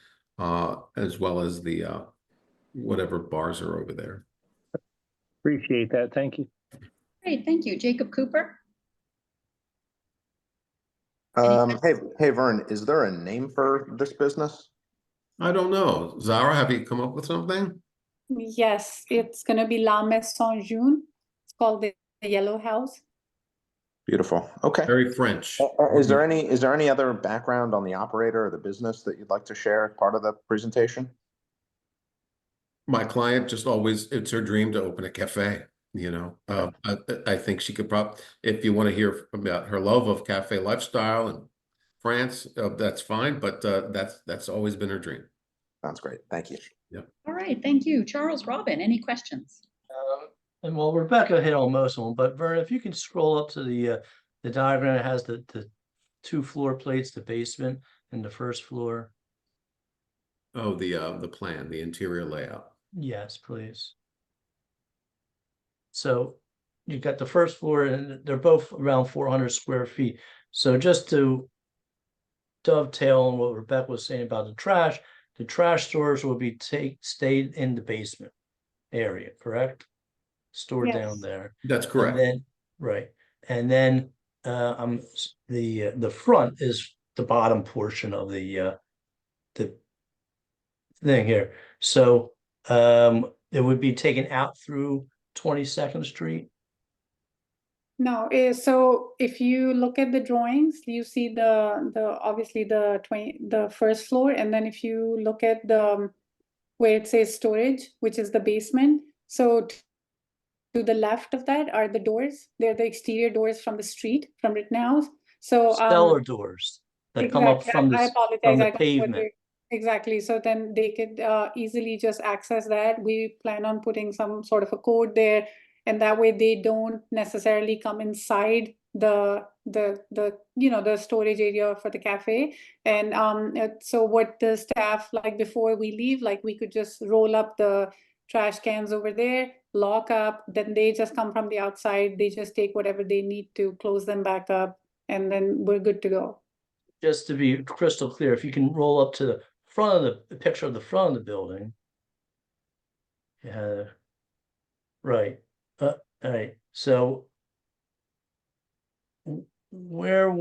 as well as the whatever bars are over there. Appreciate that. Thank you. Great, thank you. Jacob Cooper? Hey, Vern, is there a name for this business? I don't know. Zara, have you come up with something? Yes, it's going to be La Maison Jaune. It's called the Yellow House. Beautiful. Okay. Very French. Is there any other background on the operator or the business that you'd like to share as part of the presentation? My client just always, it's her dream to open a cafe. I think she could probably, if you want to hear about her love of cafe lifestyle and France, that's fine. But that's always been her dream. Sounds great. Thank you. Yeah. All right, thank you. Charles Robin, any questions? And well, Rebecca hit on most of them, but Vern, if you can scroll up to the diagram, it has the 2 floor plates, the basement and the first floor. Oh, the plan, the interior layout. Yes, please. So you've got the first floor and they're both around 400 square feet. So just to dovetail on what Rebecca was saying about the trash storage will be stayed in the basement area, correct? Stored down there. That's correct. And then, right. And then the front is the bottom portion of the thing here. So it would be taken out through 22nd Street. No, so if you look at the drawings, you see the obviously the first floor, and then if you look at the where it says storage, which is the basement, so to the left of that are the doors. They're the exterior doors from the street, from Rittenhouse. So Cellar doors that come up from I apologize. I the don't know what pavement. Exactly. So then they could easily just access that. We plan on putting some sort of a code there. and that way they don't necessarily come inside the the storage area for the cafe. And so what the staff, like before we leave, like we could just roll up the trash cans over there, lock up, then they just come from the outside, they just take whatever they need to, close them back up, and then we're good to go. Just to be crystal clear, if you can roll up to the front of the picture of the front of the building. Yeah. Right. All right. So where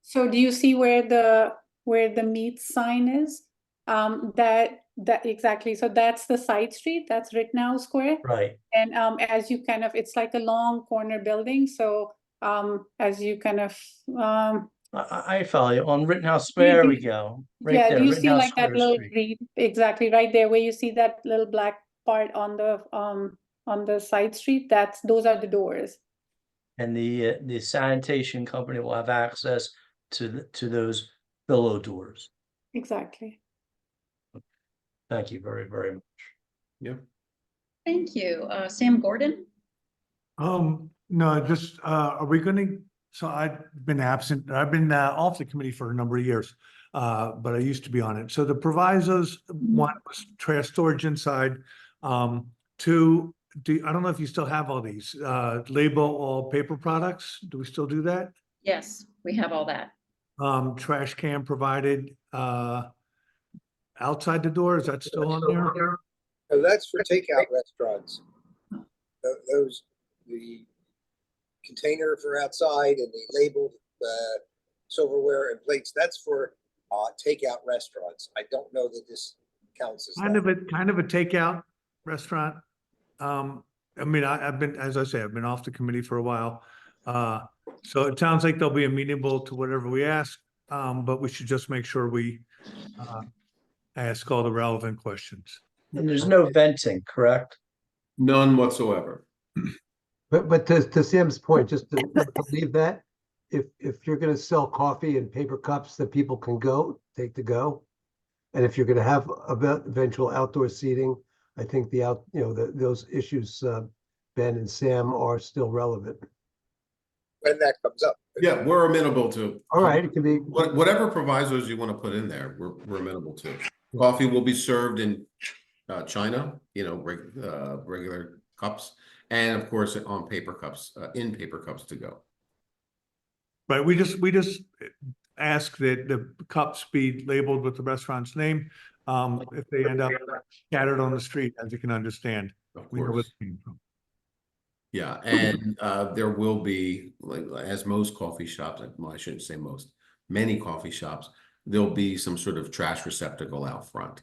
So do you see where the meat sign is? That exactly. So that's the side street. That's Rittenhouse Square. right. And as you kind of, it's like a long corner building. So as you kind of I follow you. On Rittenhouse Square we go. Right yeah, there, do you see Rittenhouse like that Square little Street. green, exactly right there where you see that little black part on the side street? Those are the doors. And the sanitation company will have access to those billow doors. Exactly. Thank you very, very much. Yep. Thank you. Sam Gordon? No, just, are we gonna, so I've been absent, I've been off the committee for a number of years, but I used to be on it. So the provisos, one was trash storage inside. Two, I don't know if you still have all these, label all paper products. Do we still do that? Yes, we have all that. Trash can provided, outside the door, is that still on there? So that's for takeout restaurants. Those, the container for outside and the labeled silverware and plates, that's for takeout restaurants. I don't know that this counts as Kind that. of a takeout restaurant. I mean, I've been, as I say, I've been off the committee for a while. So it sounds like they'll be amenable to whatever we ask, but we should just make sure we ask all the relevant questions. And there's no venting, correct? None whatsoever. But to Sam's point, just to leave that, if you're gonna sell coffee in paper cups that people can take to go, and if you're gonna have eventual outdoor seating, I think those issues, Ben and Sam, are still relevant. When that comes up. Yeah, we're amenable to. All right, it can be. Whatever provisos you want to put in there, we're amenable to. Coffee will be served in China, regular cups, and of course on paper cups, in paper cups to go. Right, we just ask that the cups be labeled with the restaurant's name. If they end up scattered on the street, as you can understand. Of We know where course. they came from. Yeah, and there will be, like as most coffee shops, well, I shouldn't say most, many coffee shops, there'll be some sort of trash receptacle out front.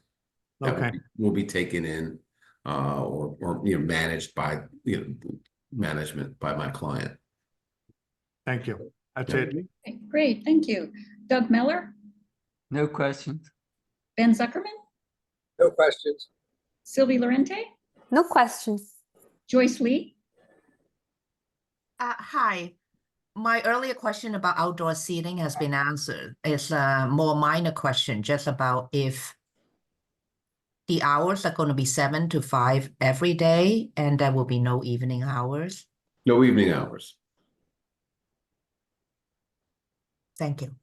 That will be taken in or managed by management by my client. Thank you. That's Yeah. it. Okay, great, thank you. Doug Miller? No questions. Ben Zuckerman? No questions. Sylvie Lorente? No questions. Joyce Lee? Hi. My earlier question about outdoor seating has been answered. It's a more minor question, just about if the hours are going to be 7 to 5 every day, and there will be no evening hours. No evening hours. Thank you.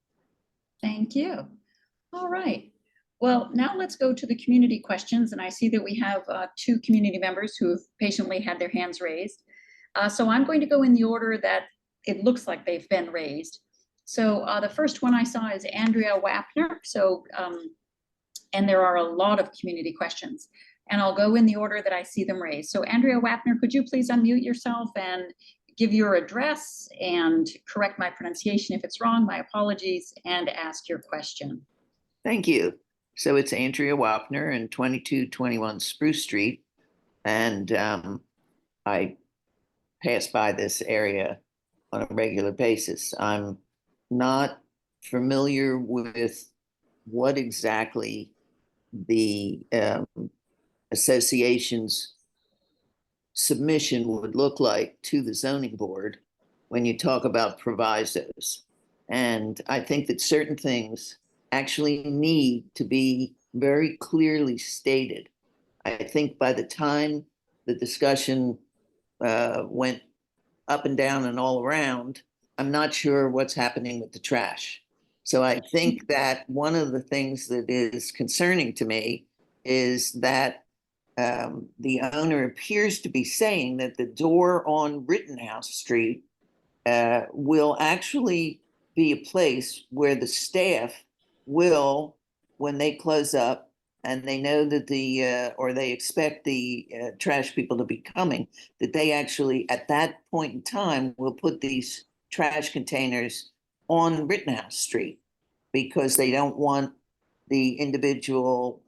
Thank you. All right. Well, now let's go to the community questions. And I see that we have 2 community members who have patiently had their hands raised. So I'm going to go in the order that it looks like they've been raised. So the first one I saw is Andrea Wapner. So, and there are a lot of community questions. And I'll go in the order that I see them raised. So Andrea Wapner, could you please unmute yourself and give your address and correct my pronunciation if it's wrong, my apologies, and ask your question. Thank you. So it's Andrea Wapner and 2221 Spruce Street. And I pass by this area on a regular basis. I'm not familiar with what exactly the association's submission would look like to the zoning board when you talk about provisos. And I think that certain things actually need to be very clearly stated. I think by the time the discussion went up and down and all around, I'm not sure what's happening with the trash. So I think that one of the things that is concerning to me is that the owner appears to be saying that the door on Rittenhouse Street will actually be a place where the staff will, when they close up and they know that or they expect the trash people to be coming, that they actually, at that point in time, will put these trash containers on Rittenhouse Street because they don't want the individual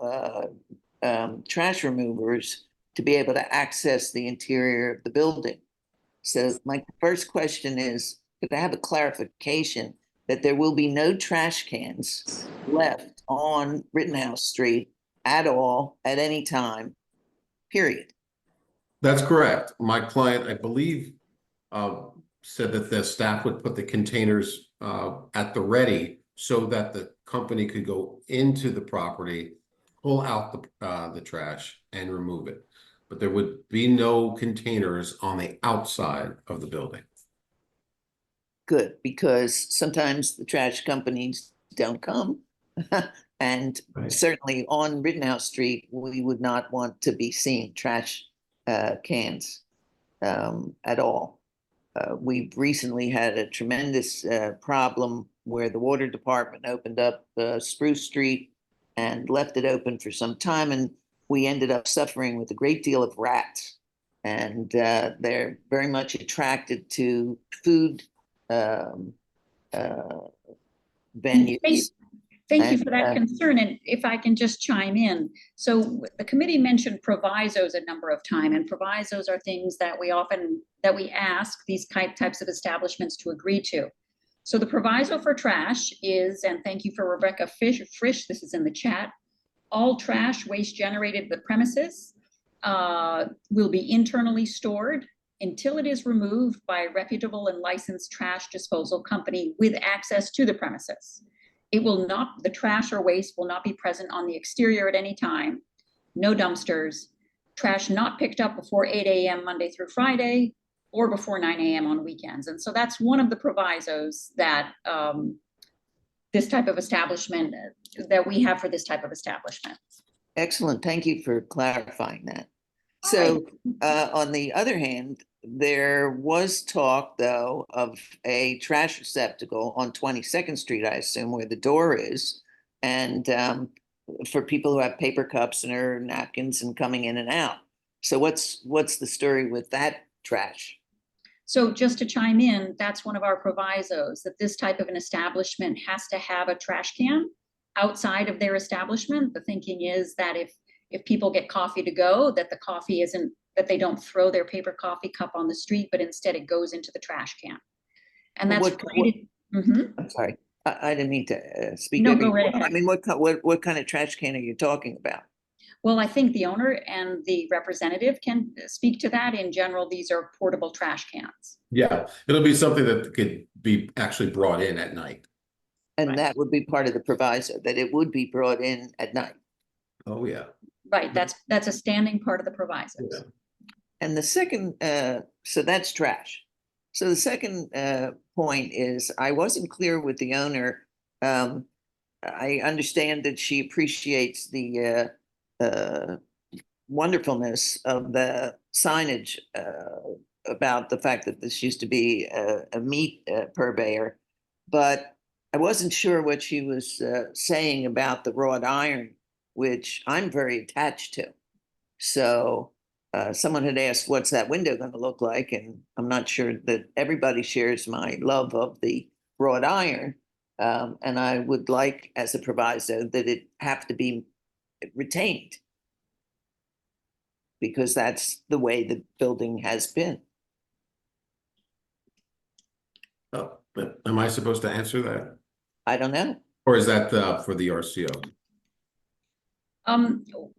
trash removers to be able to access the interior of the building. So my first question is, could I have a clarification that there will be no trash cans left on Rittenhouse Street at all, at any time, period? That's correct. My client, I believe, said that the staff would put the containers at the ready so that the company could go into the property, pull out the trash and remove it. But there would be no containers on the outside of the building. Good, because sometimes the trash companies don't come. And certainly on Rittenhouse Street, we would not want to be seeing trash cans at all. We've recently had a tremendous problem where the water department opened up Spruce Street and left it open for some time, and we ended up suffering with a great deal of rats. And they're very much attracted to food venues. Thank you for that concern. And if I can just chime in. So the committee mentioned provisos a number of times, and provisos are things that we ask these types of establishments to agree to. So the proviso for trash is, and thank you for Rebecca Frisch, this is in the chat, all trash waste generated at the premises will be internally stored until it is removed by a reputable and licensed trash disposal company with access to the premises. The trash or waste will not be present on the exterior at any time. No dumpsters, trash not picked up before 8 a.m. Monday through Friday or before 9 a.m. on weekends. And so that's one of the provisos that this type of establishment, that we have for this type of establishment. Excellent. Thank you for clarifying that. So on the other hand, there was talk, though, of a trash receptacle on 22nd Street, I assume, where the door is, and for people who have paper cups and or napkins and coming in and out. So what's the story with that trash? So just to chime in, that's one of our provisos, that this type of an establishment has to have a trash can outside of their establishment. The thinking is that if people get coffee to go, that the coffee isn't, that they don't throw their paper coffee cup on the street, but instead it goes into the trash can. And that's I'm sorry, I didn't mean to speak. No, go right ahead. I mean, what kind of trash can are you talking about? Well, I think the owner and the representative can speak to that. In general, these are portable trash cans. Yeah, it'll be something that could be actually brought in at night. And that would be part of the proviso, that it would be brought in at night. Oh, yeah. Right, that's a standing part of the provisos. Yeah. And the second, so that's trash. So the second point is, I wasn't clear with the owner. I understand that she appreciates the wonderfulness of the signage about the fact that this used to be a meat purveyor, but I wasn't sure what she was saying about the wrought iron, which I'm very attached to. So someone had asked, what's that window going to look like? And I'm not sure that everybody shares my love of the wrought iron. And I would like, as a proviso, that it have to be retained, because that's the way the building has been. Oh, am I supposed to answer that? I don't know. Or is that for the RCO?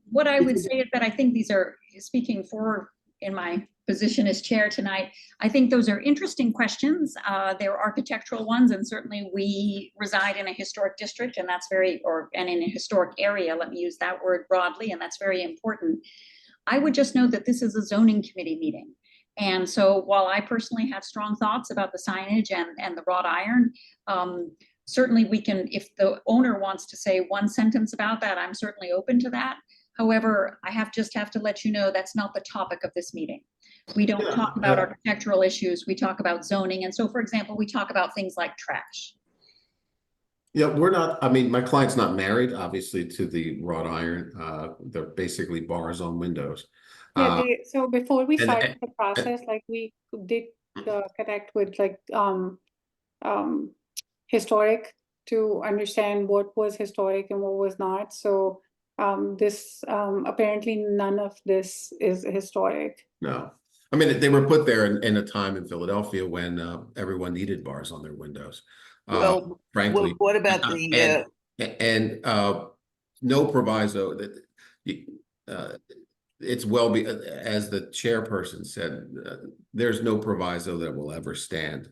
What I would say is that I think these are, speaking for in my position as chair tonight, I think those are interesting questions. They're architectural ones, and certainly we reside in a historic district, and that's and in a historic area, let me use that word broadly, and that's very important. I would just note that this is a zoning committee meeting, And so while I personally have strong thoughts about the signage and the wrought iron, certainly we can, if the owner wants to say one sentence about that, I'm certainly open to that. However, I just have to let you know that's not the topic of this meeting. We don't talk about architectural issues, we talk about zoning. And so, for example, we talk about things like trash. Yeah, we're not, I mean, my client's not married, obviously, to the wrought iron. They're basically bars on windows. Yeah, so before we and- started and- the process, like we did connect with like historic to understand what was historic and what was not. So this apparently none of this is historic. No, I mean, they were put there in a time in Philadelphia when everyone needed bars on their windows. Well, Frankly, what about the, and no proviso that it's as the chairperson said, there's no proviso that will ever stand.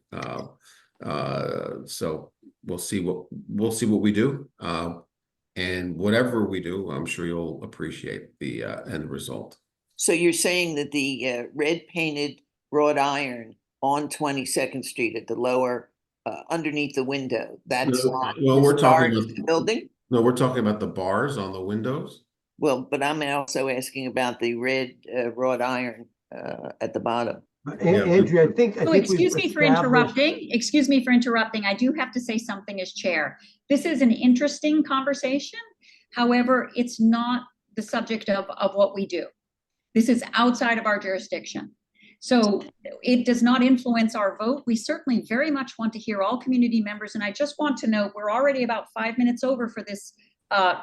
So we'll see what we do. And whatever we do, I'm sure you'll appreciate the end result. so you're saying that the red painted wrought iron on 22nd Street at the lower, underneath the window, that's not Well, we're talking part of about the building? No, we're talking about the bars on the windows. Well, but I'm also asking about the red wrought iron at the bottom. Andrea, I think Oh, we've excuse me for established- interrupting. Excuse me for interrupting. I do have to say something as chair. This is an interesting conversation. However, it's not the subject of what we do. This is outside of our jurisdiction. So it does not influence our vote. We certainly very much want to hear all community members. And I just want to note, we're already about 5 minutes over for this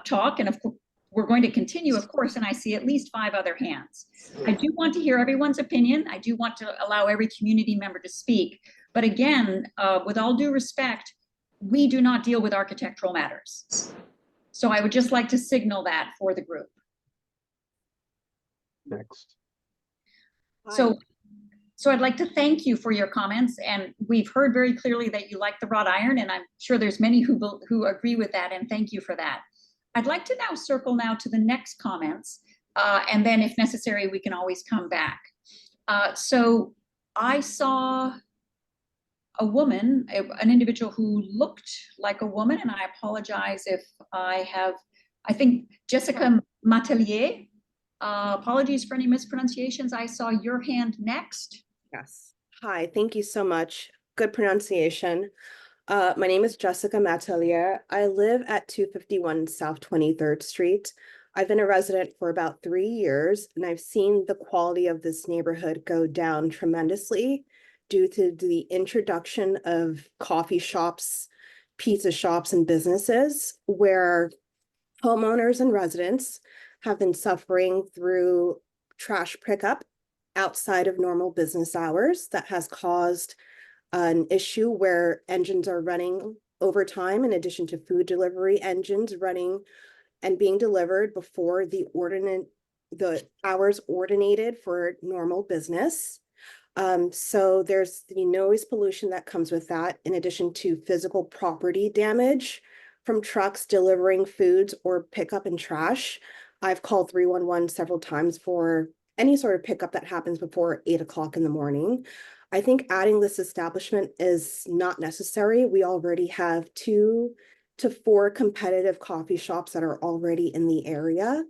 talk. And of course, we're going to continue, of course, and I see at least 5 other hands. I do want to hear everyone's opinion. I do want to allow every community member to speak. But again, with all due respect, we do not deal with architectural matters. So I would just like to signal that for the group. Next. So I'd like to thank you for your comments, and we've heard very clearly that you like the wrought iron, and I'm sure there's many who agree with that, and thank you for that. I'd like to now circle to the next comments, and then if necessary, we can always come back. So I saw a woman, an individual who looked like a woman, and I apologize if I think Jessica Matelier. Apologies for any mispronunciations. I saw your hand next. Yes. Hi, thank you so much. Good pronunciation. My name is Jessica Matelier. I live at 251 South 23rd Street. I've been a resident for about 3 years, and I've seen the quality of this neighborhood go down tremendously due to the introduction of coffee shops, pizza shops, and businesses where homeowners and residents have been suffering through trash pickup outside of normal business hours. That has caused an issue where engines are running overtime in addition to food delivery engines running and being delivered before the hours ordinated for normal business. So there's the noise pollution that comes with that, in addition to physical property damage from trucks delivering foods or pickup and trash. I've called 311 several times for any sort of pickup that happens before 8 o'clock in the morning. I think adding this establishment is not necessary. We already have 2 to 4 competitive coffee shops that are already in the area.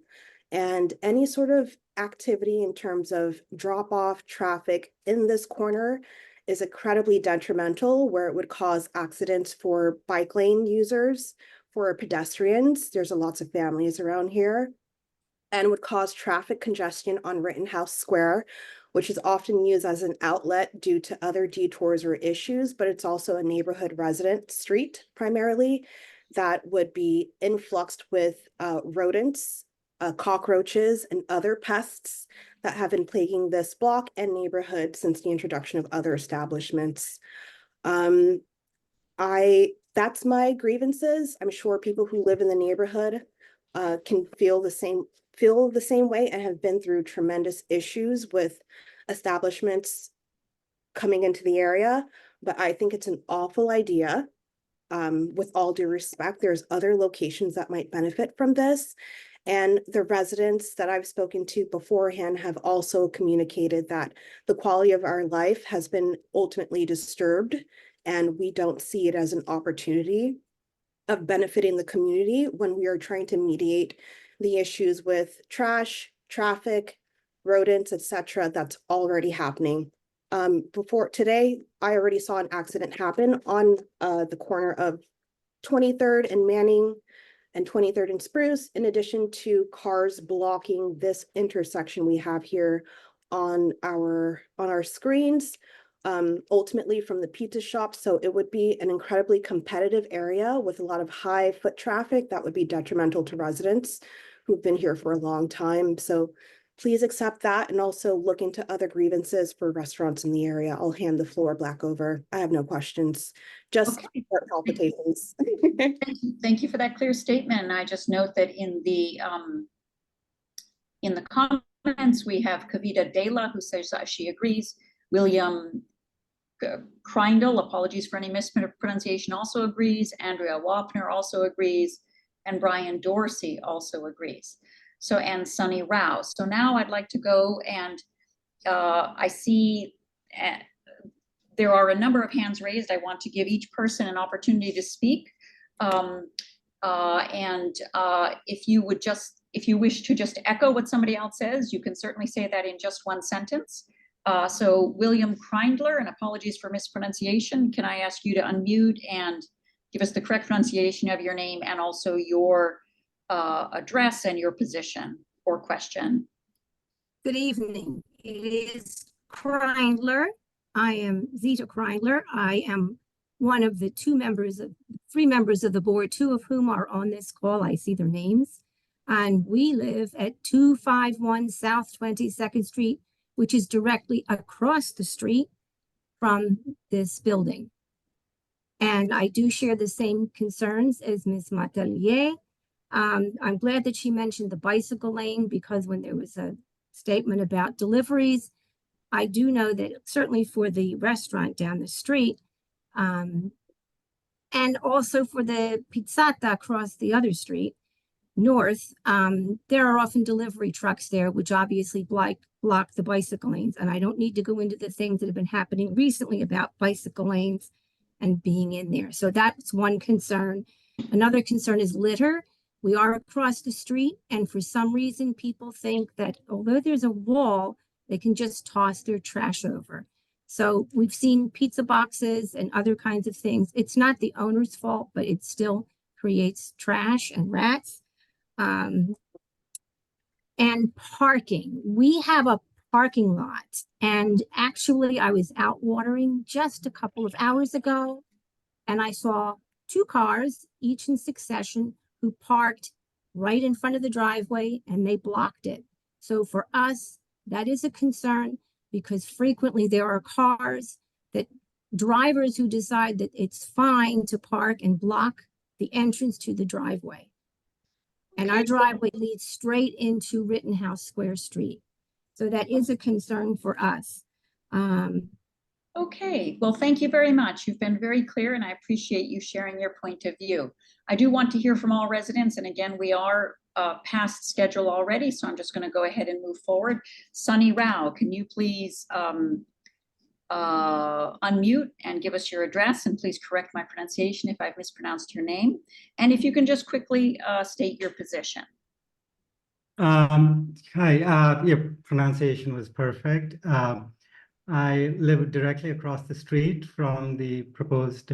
And any sort of activity in terms of drop-off traffic in this corner is incredibly detrimental, where it would cause accidents for bike lane users, for pedestrians. There's lots of families around here, and would cause traffic congestion on Rittenhouse Square, which is often used as an outlet due to other detours or issues, but it's also a neighborhood resident street primarily that would be influxed with rodents, cockroaches, and other pests that have been plaguing this block and neighborhood since the introduction of other establishments. That's my grievances. I'm sure people who live in the neighborhood can feel the same way and have been through tremendous issues with establishments coming into the area. But I think it's an awful idea. With all due respect, there's other locations that might benefit from this. And the residents that I've spoken to beforehand have also communicated that the quality of our life has been ultimately disturbed, and we don't see it as an opportunity of benefiting the community when we are trying to mediate the issues with trash, traffic, rodents, etc. that's already happening. Before today, I already saw an accident happen on the corner of 23rd and Manning and 23rd and Spruce, in addition to cars blocking this intersection we have here on our screens, ultimately from the pizza shop. So it would be an incredibly competitive area with a lot of high foot traffic that would be detrimental to residents who've been here for a long time. So please accept that and also look into other grievances for restaurants in the area. I'll hand the floor back over. I have no questions, just heart palpitations. Thank you for that clear statement. And I just note that in the comments, we have Kavita Dela, who says that she agrees. William Kreindl, apologies for any mispronunciation, also agrees. Andrea Wapner also agrees. And Brian Dorsey also agrees. So, and Sunny Rao. So now I'd like to go and I see there are a number of hands raised. I want to give each person an opportunity to speak. If you wish to just echo what somebody else says, you can certainly say that in just one sentence. So William Kreindler, and apologies for mispronunciation, can I ask you to unmute and give us the correct pronunciation of your name and also your address and your position or question? Good evening. It is Kreindler. I am Zita Kreindler. I am one of the three members of the board, two of whom are on this call. I see their names. And we live at 251 South 22nd Street, which is directly across the street from this building. And I do share the same concerns as Ms. Matelier. I'm glad that she mentioned the bicycle lane, because when there was a statement about deliveries, I do know that certainly for the restaurant down the street, and also for the pizzata across the other street, north, there are often delivery trucks there, which obviously block the bicycle lanes. And I don't need to go into the things that have been happening recently about bicycle lanes and being in there. So that's one concern. Another concern is litter. We are across the street, and for some reason, people think that although there's a wall, they can just toss their trash over. So we've seen pizza boxes and other kinds of things. It's not the owner's fault, but it still creates trash and rats. And parking. We have a parking lot, and actually I was out watering just a couple of hours ago, and I saw two cars, each in succession, who parked right in front of the driveway, and they blocked it. So for us, that is a concern, because frequently there are cars that drivers who decide that it's fine to park and block the entrance to the driveway. And our driveway leads straight into Rittenhouse Square Street. So that is a concern for us. Okay, well, thank you very much. You've been very clear, and I appreciate you sharing your point of view. I do want to hear from all residents, and again, we are past schedule already, so I'm just going to go ahead and move forward. Sunny Rao, can you please unmute and give us your address, and please correct my pronunciation if I've mispronounced your name. And if you can just quickly state your position. Hi, your pronunciation was perfect. I live directly across the street from the proposed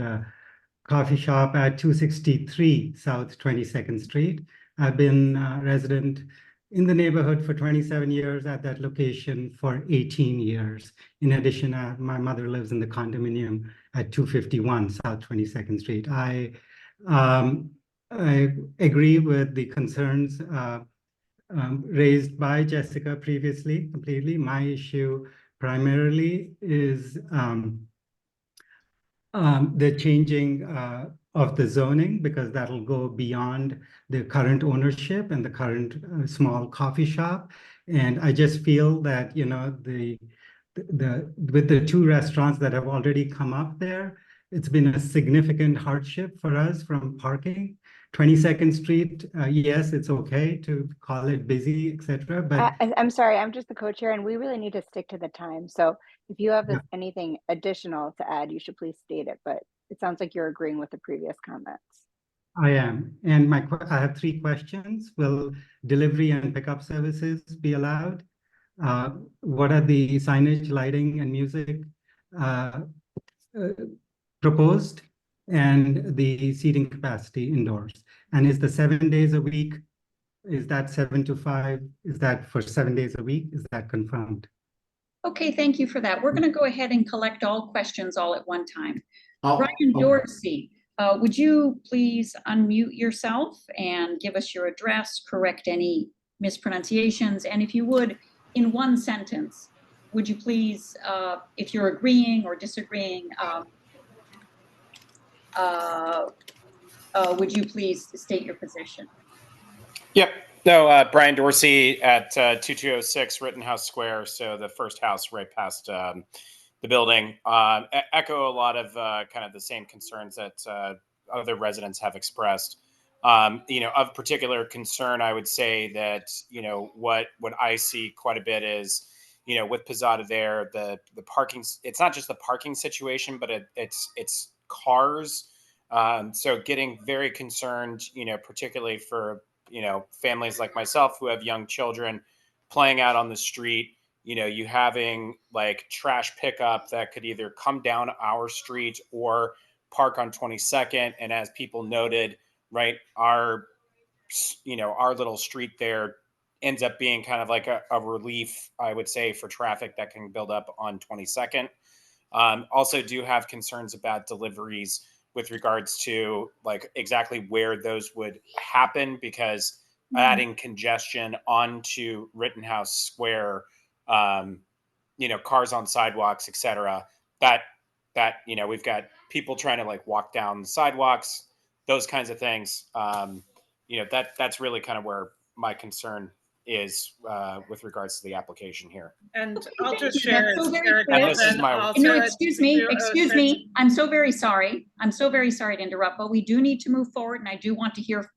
coffee shop at 263 South 22nd Street. I've been a resident in the neighborhood for 27 years, at that location for 18 years. In addition, my mother lives in the condominium at 251 South 22nd Street. I agree with the concerns raised by Jessica previously, completely. My issue primarily is the changing of the zoning, because that'll go beyond the current ownership and the current small coffee shop. And I just feel that, you know, with the two restaurants that have already come up there, it's been a significant hardship for us from parking. 22nd Street, yes, it's okay to call it busy, etc. But I'm sorry, I'm just the co-chair and we really need to stick to the time. So if you have Yeah. anything additional to add, you should please state it, but it sounds like you're agreeing with the previous comments. I am. And I have 3 questions. Will delivery and pickup services be allowed? What are the signage, lighting, and music proposed? And the seating capacity indoors? And is the 7 days a week, is that 7 to 5? Is that for 7 days a week? Is that confirmed? Okay, thank you for that. We're going to go ahead and collect all questions all at one time. Oh, Brian okay. Dorsey, would you please unmute yourself and give us your address, correct any mispronunciations, and if you would, in one sentence, would you please, if you're agreeing or disagreeing, would you please state your position? Yep. No, Brian Dorsey at 2206 Rittenhouse Square. So the first house right past the building. Echo a lot of kind of the same concerns that other residents have expressed. Of particular concern, I would say that, what I see quite a bit is, with Pizzata there, the parking, it's not just the parking situation, but it's cars. So getting very concerned, particularly for, families like myself who have young children playing out on the street, you having like trash pickup that could either come down our street or park on 22nd. And as people noted, right, our little street there ends up being kind of like a relief, I would say, for traffic that can build up on 22nd. Also do have concerns about deliveries with regards to like exactly where those would happen, because adding congestion onto Rittenhouse Square, cars on sidewalks, etc. That we've got people trying to like walk down sidewalks, those kinds of things. That's really kind of where my concern is with regards to the application here. And Okay, I'll thank just you. share That's so as very Eric clear. has been also No, at excuse me. 2206. I'm so very sorry. I'm so very sorry to interrupt, but we do need to move forward, and I do want to hear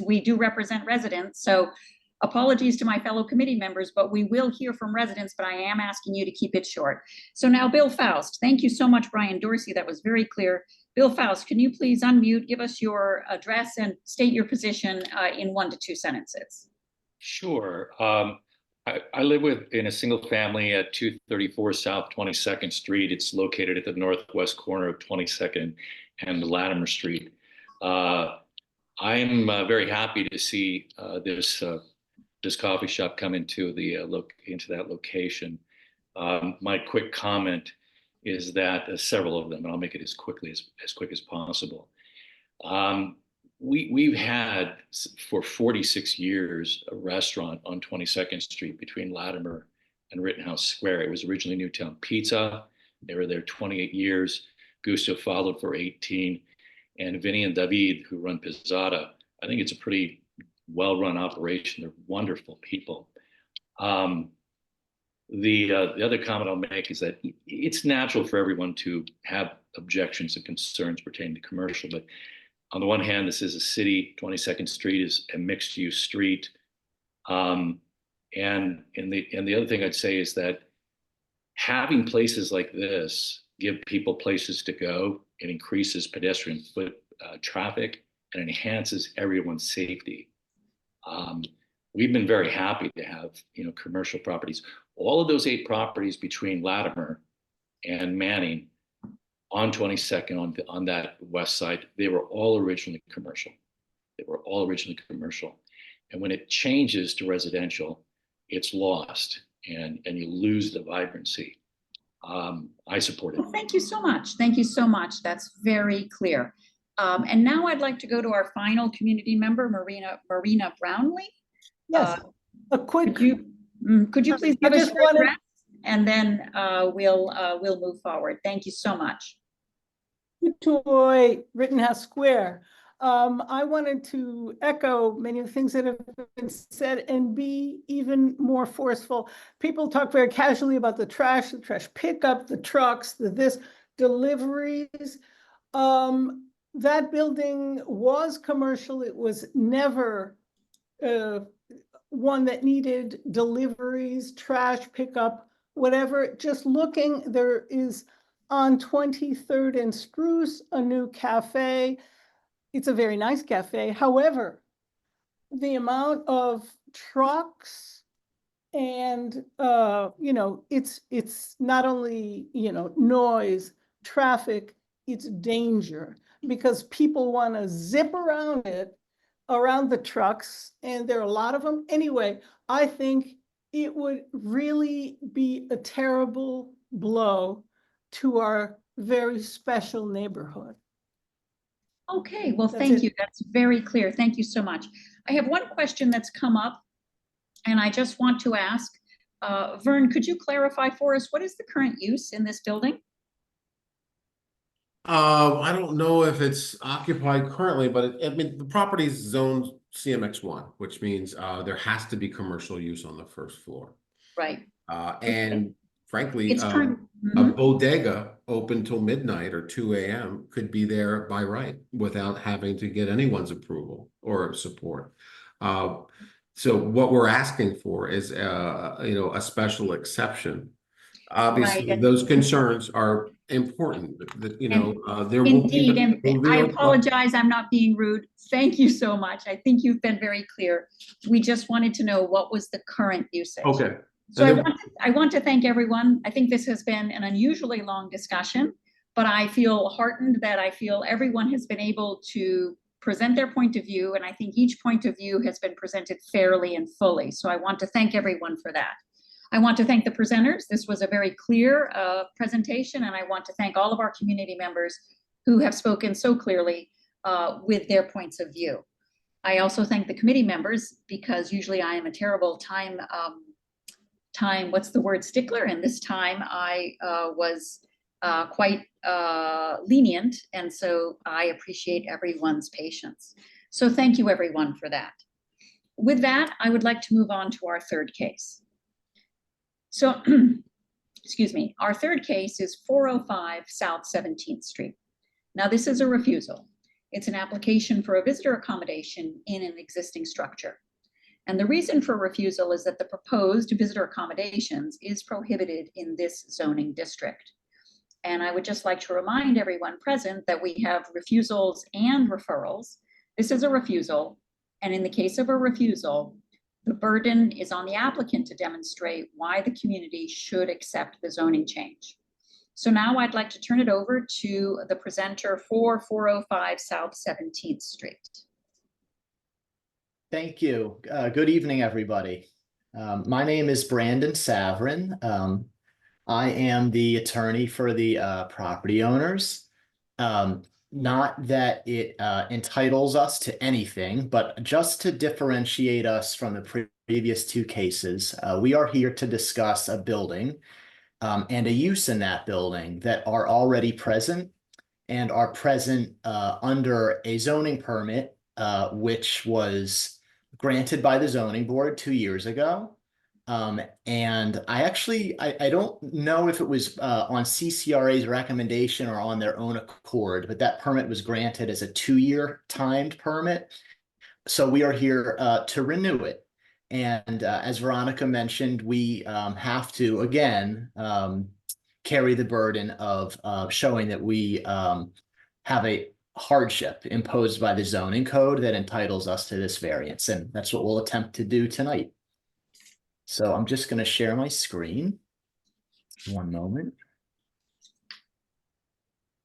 we do represent residents. So apologies to my fellow committee members, but we will hear from residents, but I am asking you to keep it short. So now Bill Faust, thank you so much, Brian Dorsey. That was very clear. Bill Faust, can you please unmute, give us your address and state your position in 1 to 2 sentences? Sure. I live in a single family at 234 South 22nd Street. It's located at the northwest corner of 22nd and Latimer Street. I'm very happy to see this coffee shop come into that location. My quick comment is that several of them, and I'll make it as quick as possible. We've had for 46 years a restaurant on 22nd Street between Latimer and Rittenhouse Square. It was originally Newtown Pizza. They were there 28 years. Gusto followed for 18. And Vinny and David, who run Pizzata, I think it's a pretty well-run operation. They're wonderful people. The other comment I'll make is that it's natural for everyone to have objections and concerns pertaining to commercial, but on the one hand, this is a city, 22nd Street is a mixed-use street. And the other thing I'd say is that having places like this give people places to go. It increases pedestrian foot traffic and enhances everyone's safety. We've been very happy to have commercial properties. All of those 8 properties between Latimer and Manning on 22nd on that west side, they were all originally commercial. And when it changes to residential, it's lost and you lose the vibrancy. I support it. Well, thank you so much. Thank you so much. That's very clear. And now I'd like to go to our final community member, Marina Brownlee. Yes, a quick. Could you please give us your address, and then we'll move forward. Thank you so much. 208 Rittenhouse Square. I wanted to echo many of the things that have been said and be even more forceful. People talk very casually about the trash pickup, the trucks, the this. deliveries. That building was commercial. It was never one that needed deliveries, trash pickup, whatever. Just looking, there is on 23rd and Spruce, a new cafe. It's a very nice cafe. However, the amount of trucks and, it's not only, noise, traffic, it's danger because people want to zip around it, around the trucks, and there are a lot of them. Anyway, I think it would really be a terrible blow to our very special neighborhood. Okay, well, That's thank it. you. That's very clear. Thank you so much. I have one question that's come up, and I just want to ask, Vern, could you clarify for us, what is the current use in this building? I don't know if it's occupied currently, but I mean, the property is zoned CMX1, which means there has to be commercial use on the first floor. Right. And frankly, It's current. a bodega open till midnight or 2 a.m. could be there by right without having to get anyone's approval or support. So what we're asking for is, a special exception. Obviously, Right. those concerns are important. There will Indeed, be. and I apologize, I'm not being rude. Thank you so much. I think you've been very clear. We just wanted to know what was the current usage. Okay. So I want to thank everyone. I think this has been an unusually long discussion, but I feel heartened that I feel everyone has been able to present their point of view, and I think each point of view has been presented fairly and fully. So I want to thank everyone for that. I want to thank the presenters. This was a very clear presentation, and I want to thank all of our community members who have spoken so clearly with their points of view. I also thank the committee members because usually I am a terrible time, stickler, and this time I was quite lenient, and so I appreciate everyone's patience. So thank you everyone for that. With that, I would like to move on to our third case. So, excuse me, our third case is 405 South 17th Street. Now, this is a refusal. It's an application for a visitor accommodation in an existing structure. And the reason for refusal is that the proposed visitor accommodations is prohibited in this zoning district. And I would just like to remind everyone present that we have refusals and referrals. This is a refusal, and in the case of a refusal, the burden is on the applicant to demonstrate why the community should accept the zoning change. So now I'd like to turn it over to the presenter for 405 South 17th Street. Thank you. Good evening, everybody. My name is Brandon Savrin. I am the attorney for the property owners. Not that it entitles us to anything, but just to differentiate us from the previous two cases, we are here to discuss a building and a use in that building that are already present and are present under a zoning permit, which was granted by the zoning board 2 years ago. And I don't know if it was on CCRA's recommendation or on their own accord, but that permit was granted as a 2-year timed permit. So we are here to renew it. And as Veronica mentioned, we have to, again, carry the burden of showing that we have a hardship imposed by the zoning code that entitles us to this variance. And that's what we'll attempt to do tonight. So I'm just going to share my screen. One moment.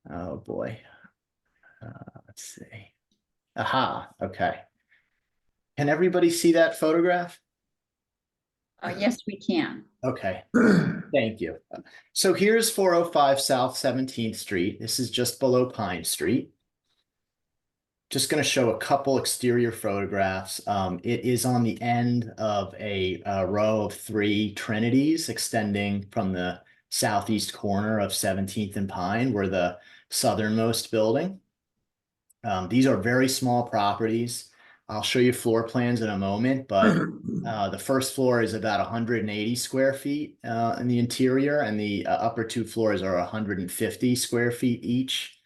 Oh boy. Let's see. Aha. Okay. Can everybody see that photograph? Yes, we can. Okay. Thank you. So here's 405 South 17th Street. This is just below Pine Street. Just going to show a couple exterior photographs. It is on the end of a row of 3 Trinities extending from the southeast corner of 17th and Pine. We're the southernmost building. These are very small properties. I'll show you floor plans in a moment, but the first floor is about 180 square feet in the interior, and the upper two floors are 150 square feet each.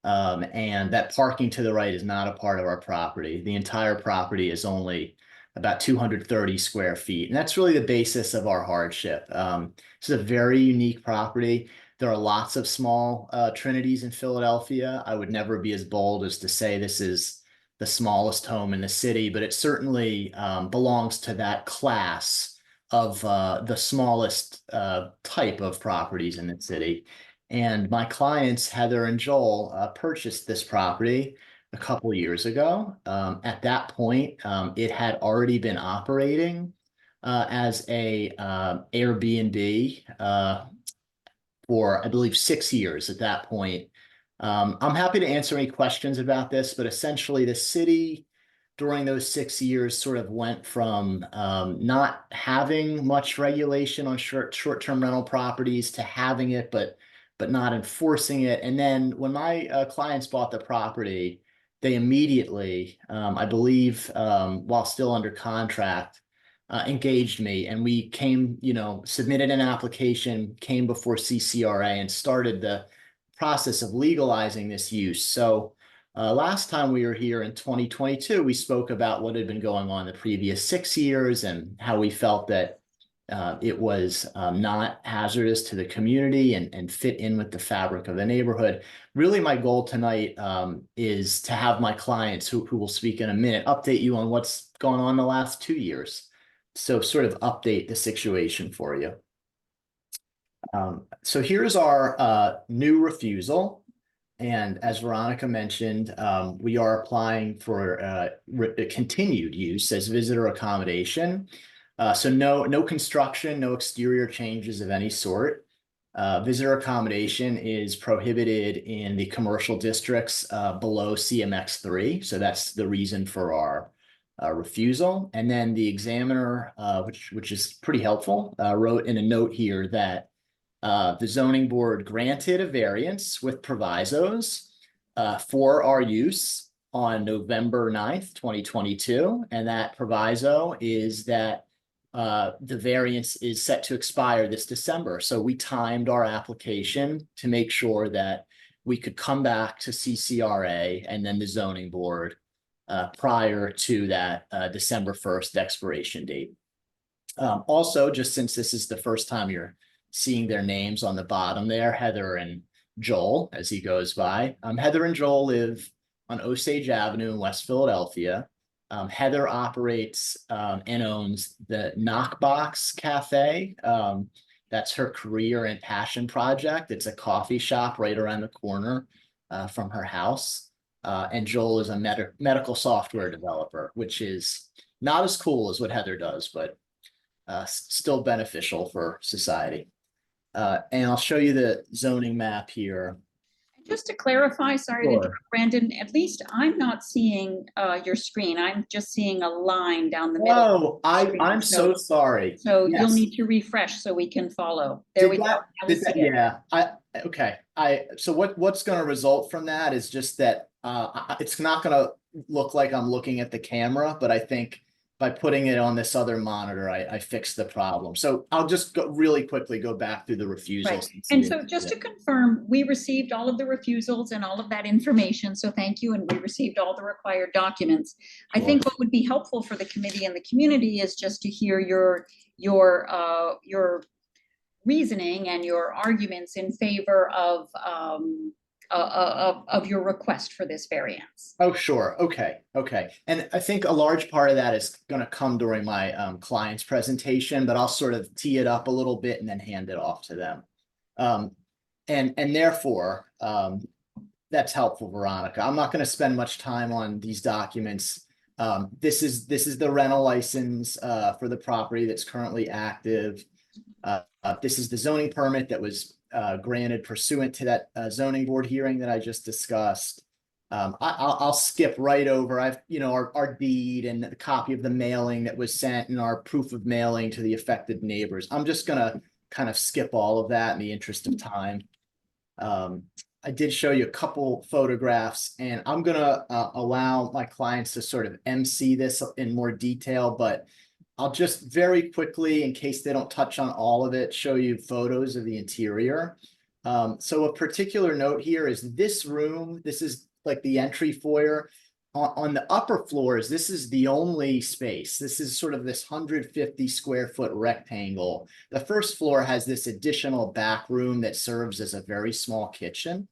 And that parking to the right is not a part of our property. The entire property is only about 230 square feet. And that's really the basis of our hardship. It's a very unique property. There are lots of small Trinities in Philadelphia. I would never be as bold as to say this is the smallest home in the city, but it certainly belongs to that class of the smallest type of properties in the city. And my clients, Heather and Joel, purchased this property a couple years ago. At that point, it had already been operating as a Airbnb for, I believe, 6 years at that point. I'm happy to answer any questions about this, but essentially the city during those 6 years sort of went from not having much regulation on short-term rental properties to having it, but not enforcing it. And then when my clients bought the property, they immediately, I believe, while still under contract, engaged me, and we came, submitted an application, came before CCRA, and started the process of legalizing this use. So last time we were here in 2022, we spoke about what had been going on the previous 6 years and how we felt that it was not hazardous to the community and fit in with the fabric of the neighborhood. Really, my goal tonight is to have my clients, who will speak in a minute, update you on what's gone on the last 2 years. So sort of update the situation for you. So here's our new refusal. And as Veronica mentioned, we are applying for continued use as visitor accommodation. So no construction, no exterior changes of any sort. Visitor accommodation is prohibited in the commercial districts below CMX 3. So that's the reason for our refusal. And then the examiner, which is pretty helpful, wrote in a note here that the zoning board granted a variance with provisos for our use on November 9th, 2022. And that proviso is that the variance is set to expire this December. So we timed our application to make sure that we could come back to CCRA and then the zoning board prior to that December 1st expiration date. Also, just since this is the first time you're seeing their names on the bottom there, Heather and Joel, as he goes by. Heather and Joel live on Osage Avenue in West Philadelphia. Heather operates and owns the Knockbox Cafe. That's her career and passion project. It's a coffee shop right around the corner from her house. And Joel is a medical software developer, which is not as cool as what Heather does, but still beneficial for society. And I'll show you the zoning map here. Just to clarify, sorry to Sure. interrupt, Brandon, at least I'm not seeing your screen. I'm just seeing a line down the middle. Oh, I'm so sorry. So you'll Yes. need to refresh so we can follow. There we go. Now we see it. Yeah, okay. So what's going to result from that is just that it's not going to look like I'm looking at the camera, but I think by putting it on this other monitor, I fixed the problem. So I'll just really quickly go back through the refusals. Right. And so just to confirm, we received all of the refusals and all of that information. So thank you. And we received all the required documents. I think what would be helpful for the committee and the community is just to hear your reasoning and your arguments in favor of your request for this variance. Oh, sure. Okay. And I think a large part of that is going to come during my client's presentation, but I'll sort of tee it up a little bit and then hand it off to them. And therefore, that's helpful, Veronica. I'm not going to spend much time on these documents. This is the rental license for the property that's currently active. This is the zoning permit that was granted pursuant to that zoning board hearing that I just discussed. I'll skip right over. Our deed and the copy of the mailing that was sent and our proof of mailing to the affected neighbors. I'm just gonna kind of skip all of that in the interest of time. I did show you a couple photographs, and I'm gonna allow my clients to sort of MC this in more detail, but I'll just very quickly, in case they don't touch on all of it, show you photos of the interior. So a particular note here is this room. This is like the entry foyer. On the upper floors, this is the only space. This is sort of this 150 square foot rectangle. The first floor has this additional back room that serves as a very small kitchen.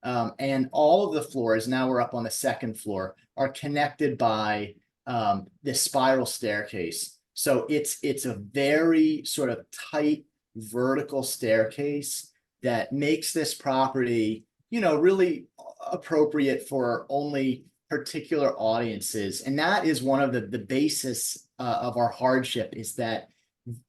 And all of the floors, now we're up on the second floor, are connected by this spiral staircase. So it's a very sort of tight vertical staircase that makes this property, you know, really appropriate for only particular audiences. And that is one of the basis of our hardship, is that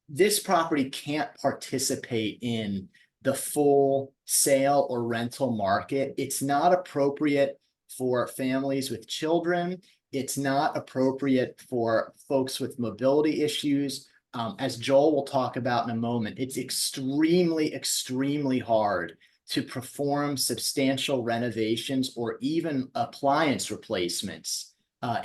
this property can't participate in the full sale or rental market. It's not appropriate for families with children. It's not appropriate for folks with mobility issues. As Joel will talk about in a moment, it's extremely, extremely hard to perform substantial renovations or even appliance replacements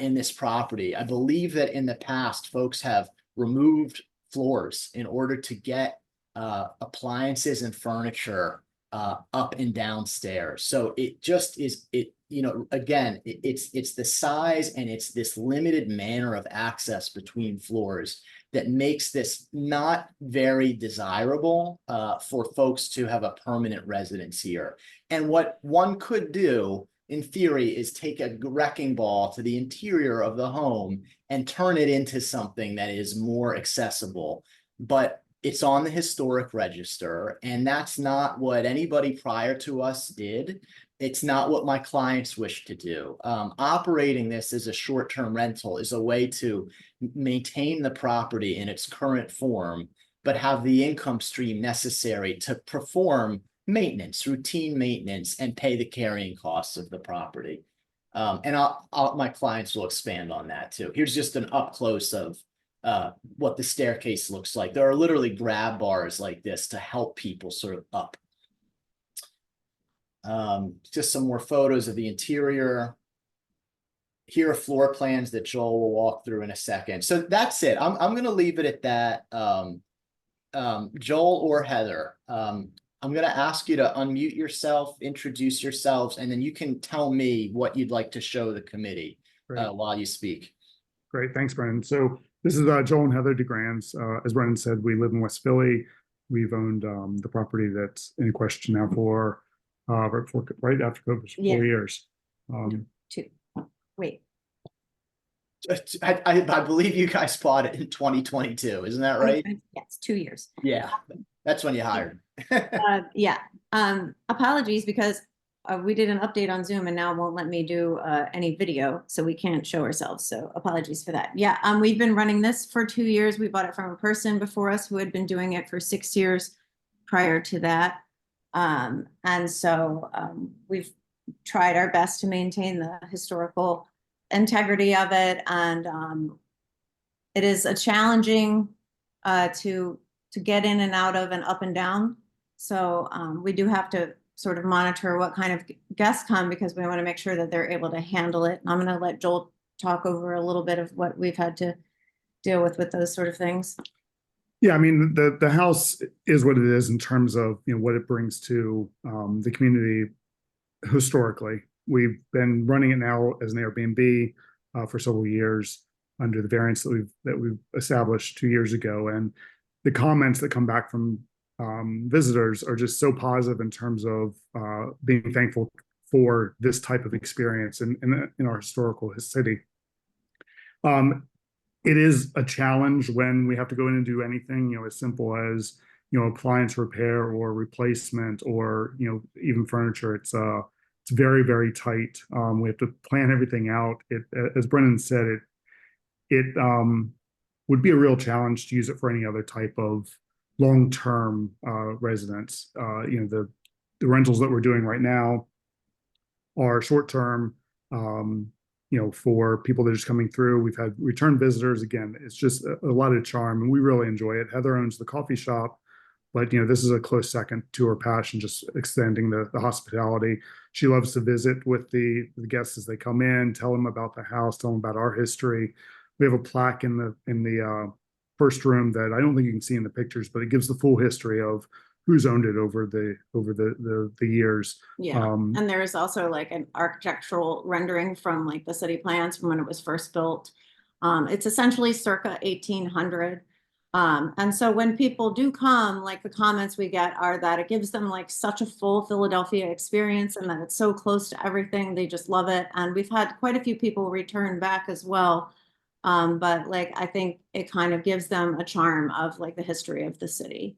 in this property. I believe that in the past, folks have removed floors in order to get appliances and furniture up and downstairs. So it just is, you know, again, it's the size and it's this limited manner of access between floors that makes this not very desirable for folks to have a permanent residence here. And what one could do in theory is take a wrecking ball to the interior of the home and turn it into something that is more accessible. But it's on the historic register, and that's not what anybody prior to us did. It's not what my clients wish to do. Operating this as a short-term rental is a way to maintain the property in its current form, but have the income stream necessary to perform maintenance, routine maintenance, and pay the carrying costs of the property. And my clients will expand on that too. Here's just an up close of what the staircase looks like. There are literally grab bars like this to help people sort of up. Just some more photos of the interior. Here are floor plans that Joel will walk through in a second. So that's it. I'm going to leave it at that. Joel or Heather, I'm going to ask you to unmute yourself, introduce yourselves, and then you can tell me what you'd like to show the committee while you speak. Great. Thanks, Brendan. So this is Joel and Heather DeGrands. As Brendan said, we live in West Philly. We've owned the property that's in question now for right after COVID, 4 years. Wait. I believe you guys bought it in 2022. Isn't that right? Yes, 2 years. Yeah, that's when you hired. Yeah. Apologies, because we did an update on Zoom and now it won't let me do any video, so we can't show ourselves. So apologies for that. Yeah, we've been running this for 2 years. We bought it from a person before us who had been doing it for 6 years prior to that. And so we've tried our best to maintain the historical integrity of it. And it is a challenging to get in and out of and up and down. So we do have to sort of monitor what kind of guests come, because we want to make sure that they're able to handle it. I'm going to let Joel talk over a little bit of what we've had to deal with those sort of things. Yeah, I mean, the house is what it is in terms of, you know, what it brings to the community historically. We've been running it now as an Airbnb for several years under the variance that we've established 2 years ago, and the comments that come back from visitors are just so positive in terms of being thankful for this type of experience in our historical city. It is a challenge when we have to go in and do anything, you know, as simple as, you know, appliance repair or replacement, or, you know, even furniture. It's very, very tight. We have to plan everything out. As Brendan said, it would be a real challenge to use it for any other type of long-term residence. You know, the rentals that we're doing right now are short-term, you know, for people that are just coming through. We've had return visitors. Again, it's just a lot of charm, and we really enjoy it. Heather owns the coffee shop, But, this is a close second to her passion, just extending the hospitality. She loves to visit with the guests as they come in, tell them about the house, tell them about our history. We have a plaque in the first room that I don't think you can see in the pictures, but it gives the full history of who's owned it over the years. Yeah, and there is also like an architectural rendering from like the city plans from when it was first built. It's essentially circa 1800. And so when people do come, like the comments we get are that it gives them like such a full Philadelphia experience and that it's so close to everything. They just love it. And we've had quite a few people return back as well. But like, I think it kind of gives them a charm of like the history of the city.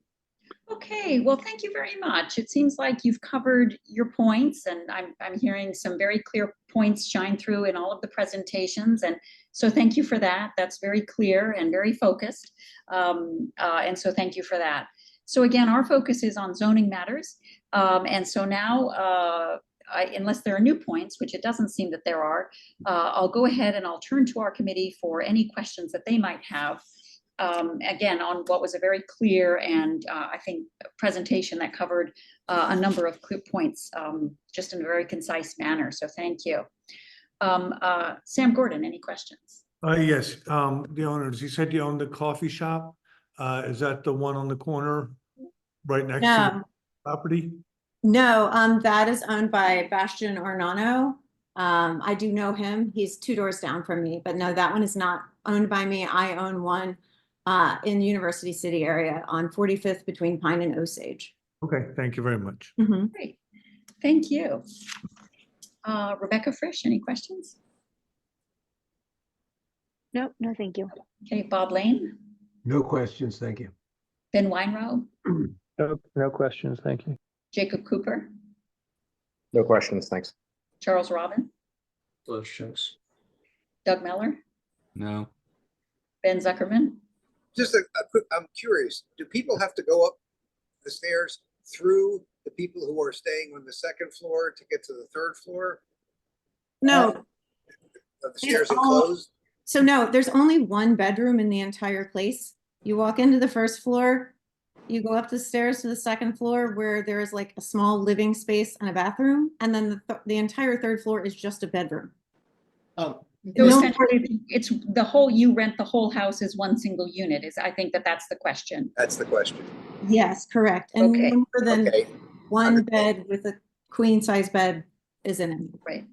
Okay, well, thank you very much. It seems like you've covered your points, and I'm hearing some very clear points shine through in all of the presentations. And so thank you for that. That's very clear and very focused. And so thank you for that. So again, our focus is on zoning matters. And so now, unless there are new points, which it doesn't seem that there are, I'll go ahead and I'll turn to our committee for any questions that they might have. Again, on what was a very clear and I think presentation that covered a number of clear points just in a very concise manner. So thank you. Sam Gordon, any questions? Yes, the owners, you said you owned the coffee shop. Is that the one on the corner right next to the property? No, that is owned by Bastian Ornano. I do know him. He's 2 doors down from me, but no, that one is not owned by me. I own one in University City area on 45th between Pine and Osage. Okay, thank you very much. Great, thank you. Rebecca Frisch, any questions? No, thank you. Okay, Bob Lane, No questions, thank you. Ben Weinrow, No questions, thank you. Jacob Cooper, No questions, thanks. Charles Robin, Questions? Doug Meller, No. Ben Zuckerman. Just a quick, I'm curious, do people have to go up the stairs through the people who are staying on the second floor to get to the third floor? No. Are the stairs enclosed? So no, there's only one bedroom in the entire place. You walk into the first floor, you go up the stairs to the second floor where there is like a small living space and a bathroom. And then the entire third floor is just a bedroom. So essentially, it's the whole, you rent the whole house as one single unit is, I think that's the question. That's the question. Yes, correct. And Okay. more than one bed with a queen size bed is in it. Right.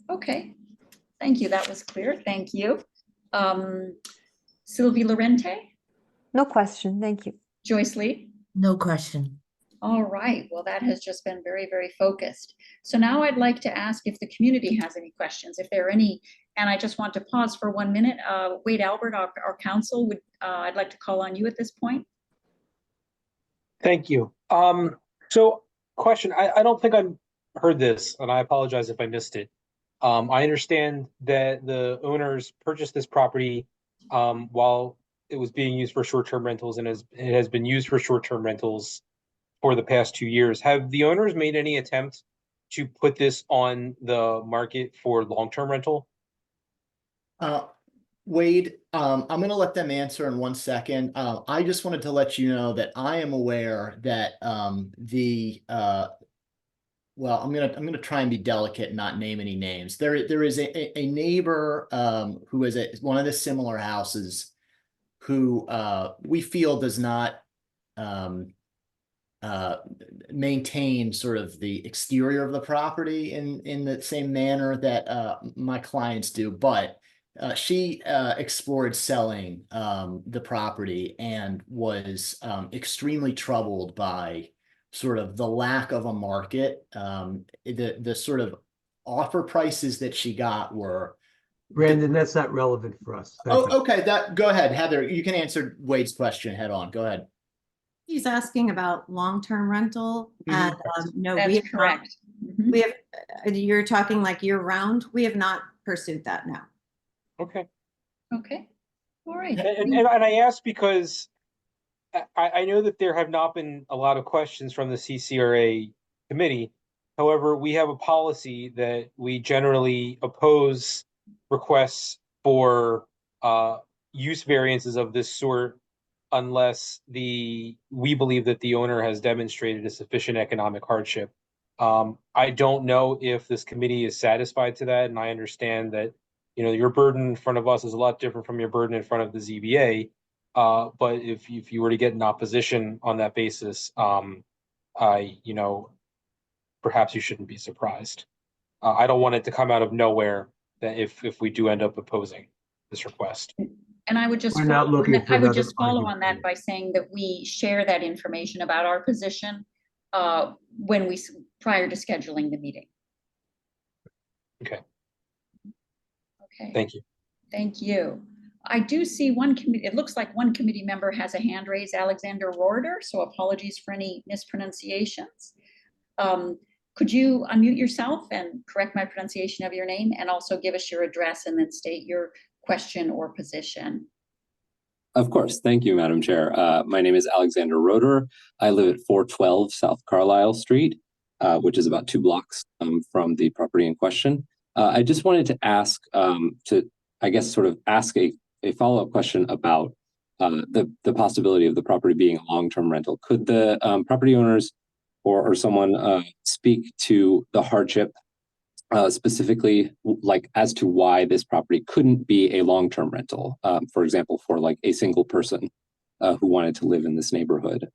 Okay. Thank you. That was clear. Thank you. Sylvie Lorente, No question, thank you. Joyce Lee. No question. All right. Well, that has just been very, very focused. So now I'd like to ask if the community has any questions, if there are any, and I just want to pause for 1 minute. Wade Albert, our counsel, I'd like to call on you at this point. Thank you. So question, I don't think I've heard this, and I apologize if I missed it. I understand that the owners purchased this property while it was being used for short-term rentals, and it has been used for short-term rentals for the past 2 years. Have the owners made any attempt to put this on the market for long-term rental? Wade, I'm going to let them answer in 1 second. I just wanted to let you know that I am aware that well, I'm gonna try and be delicate and not name any names. There is a neighbor who is at one of the similar houses who we feel does not maintain sort of the exterior of the property in the same manner that my clients do, but she explored selling the property and was extremely troubled by sort of the lack of a market. The sort of offer prices that she got were. Brandon, that's not relevant for us. Okay, go ahead, Heather. You can answer Wade's question head on. Go ahead. He's asking about long-term rental, and no, That's we have correct. not. We have. You're talking like year-round. We have not pursued that now. Okay. Okay. All right. And I ask because I know that there have not been a lot of questions from the CCRA committee. However, we have a policy that we generally oppose requests for use variances of this sort unless we believe that the owner has demonstrated a sufficient economic hardship. I don't know if this committee is satisfied to that, and I understand that, you know, your burden in front of us is a lot different from your burden in front of the ZBA. But if you were to get an opposition on that basis, you know, perhaps you shouldn't be surprised. I don't want it to come out of nowhere that if we do end up opposing this request. And I would just We're not follow, looking for I would another just follow argument. on that by saying that we share that information about our position when prior to scheduling the meeting. Okay. Okay. Thank you. Thank you. I do see one committee, it looks like one committee member has a hand raised, Alexander Rohrder, so apologies for any mispronunciations. Could you unmute yourself and correct my pronunciation of your name, and also give us your address and then state your question or position? Of course. Thank you, Madam Chair. My name is Alexander Roeder. I live at 412 South Carlisle Street, which is about 2 blocks from the property in question. I just wanted to ask I guess, sort of ask a follow-up question about the possibility of the property being a long-term rental. Could the property owners or someone speak to the hardship specifically, like as to why this property couldn't be a long-term rental, for example, for like a single person who wanted to live in this neighborhood?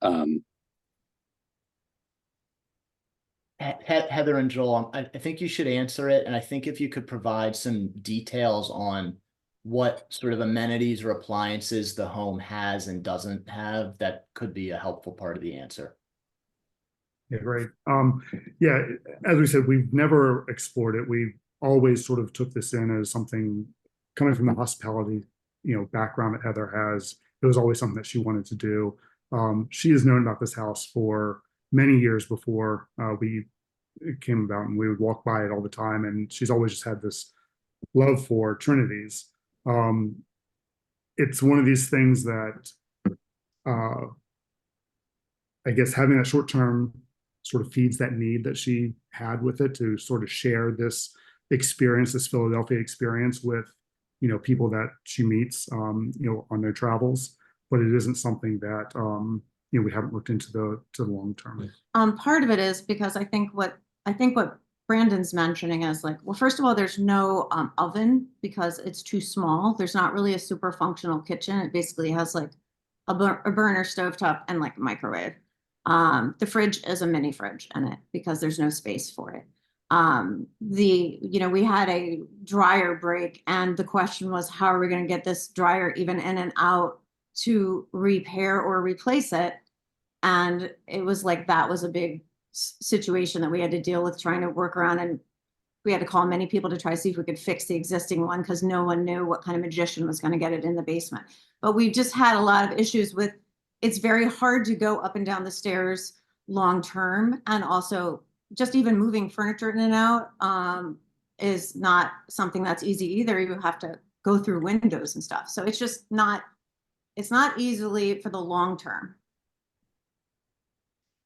Heather and Joel, I think you should answer it. And I think if you could provide some details on what sort of amenities or appliances the home has and doesn't have, that could be a helpful part of the answer. Yeah, great. Yeah, as we said, we've never explored it. We always sort of took this in as something coming from the hospitality, you know, background that Heather has. It was always something that she wanted to do. She has known about this house for many years before it came about, and we would walk by it all the time. And she's always just had this love for Trinities. It's one of these things that I guess having that short-term sort of feeds that need that she had with it to sort of share this experience, this Philadelphia experience with, you know, people that she meets, you know, on their travels. But it isn't something that, you know, we haven't looked into the long term. Part of it is because I think what Brandon's mentioning is like, well, first of all, there's no oven because it's too small. There's not really a super functional kitchen. It basically has like a burner stovetop and like a microwave. The fridge is a mini fridge in it because there's no space for it. You know, we had a dryer break, and the question was, how are we going to get this dryer even in and out to repair or replace it? And it was like, that was a big situation that we had to deal with, trying to work around, and we had to call many people to try to see if we could fix the existing one because no one knew what kind of magician was going to get it in the basement. But we just had a lot of issues with, it's very hard to go up and down the stairs long term, and also just even moving furniture in and out is not something that's easy either. You have to go through windows and stuff. So it's just not, it's not easily for the long term.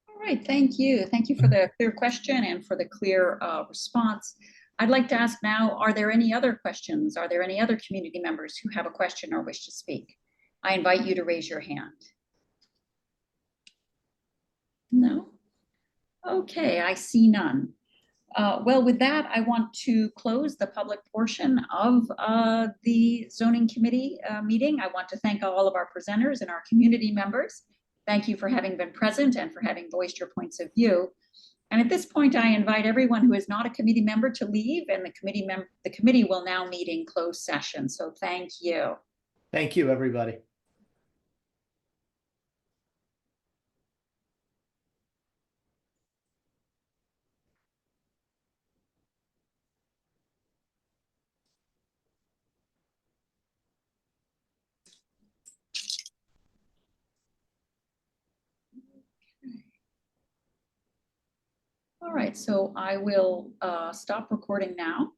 All right, thank you. Thank you for the clear question and for the clear response. I'd like to ask now, are there any other questions? Are there any other community members who have a question or wish to speak? I invite you to raise your hand. No? Okay, I see none. Well, with that, I want to close the public portion of the zoning committee meeting. I want to thank all of our presenters and our community members. Thank you for having been present and for having voiced your points of view. And at this point, I invite everyone who is not a committee member to leave, and the committee will now meet in closed session. So thank you. Thank you, everybody. All right, so I will stop recording now.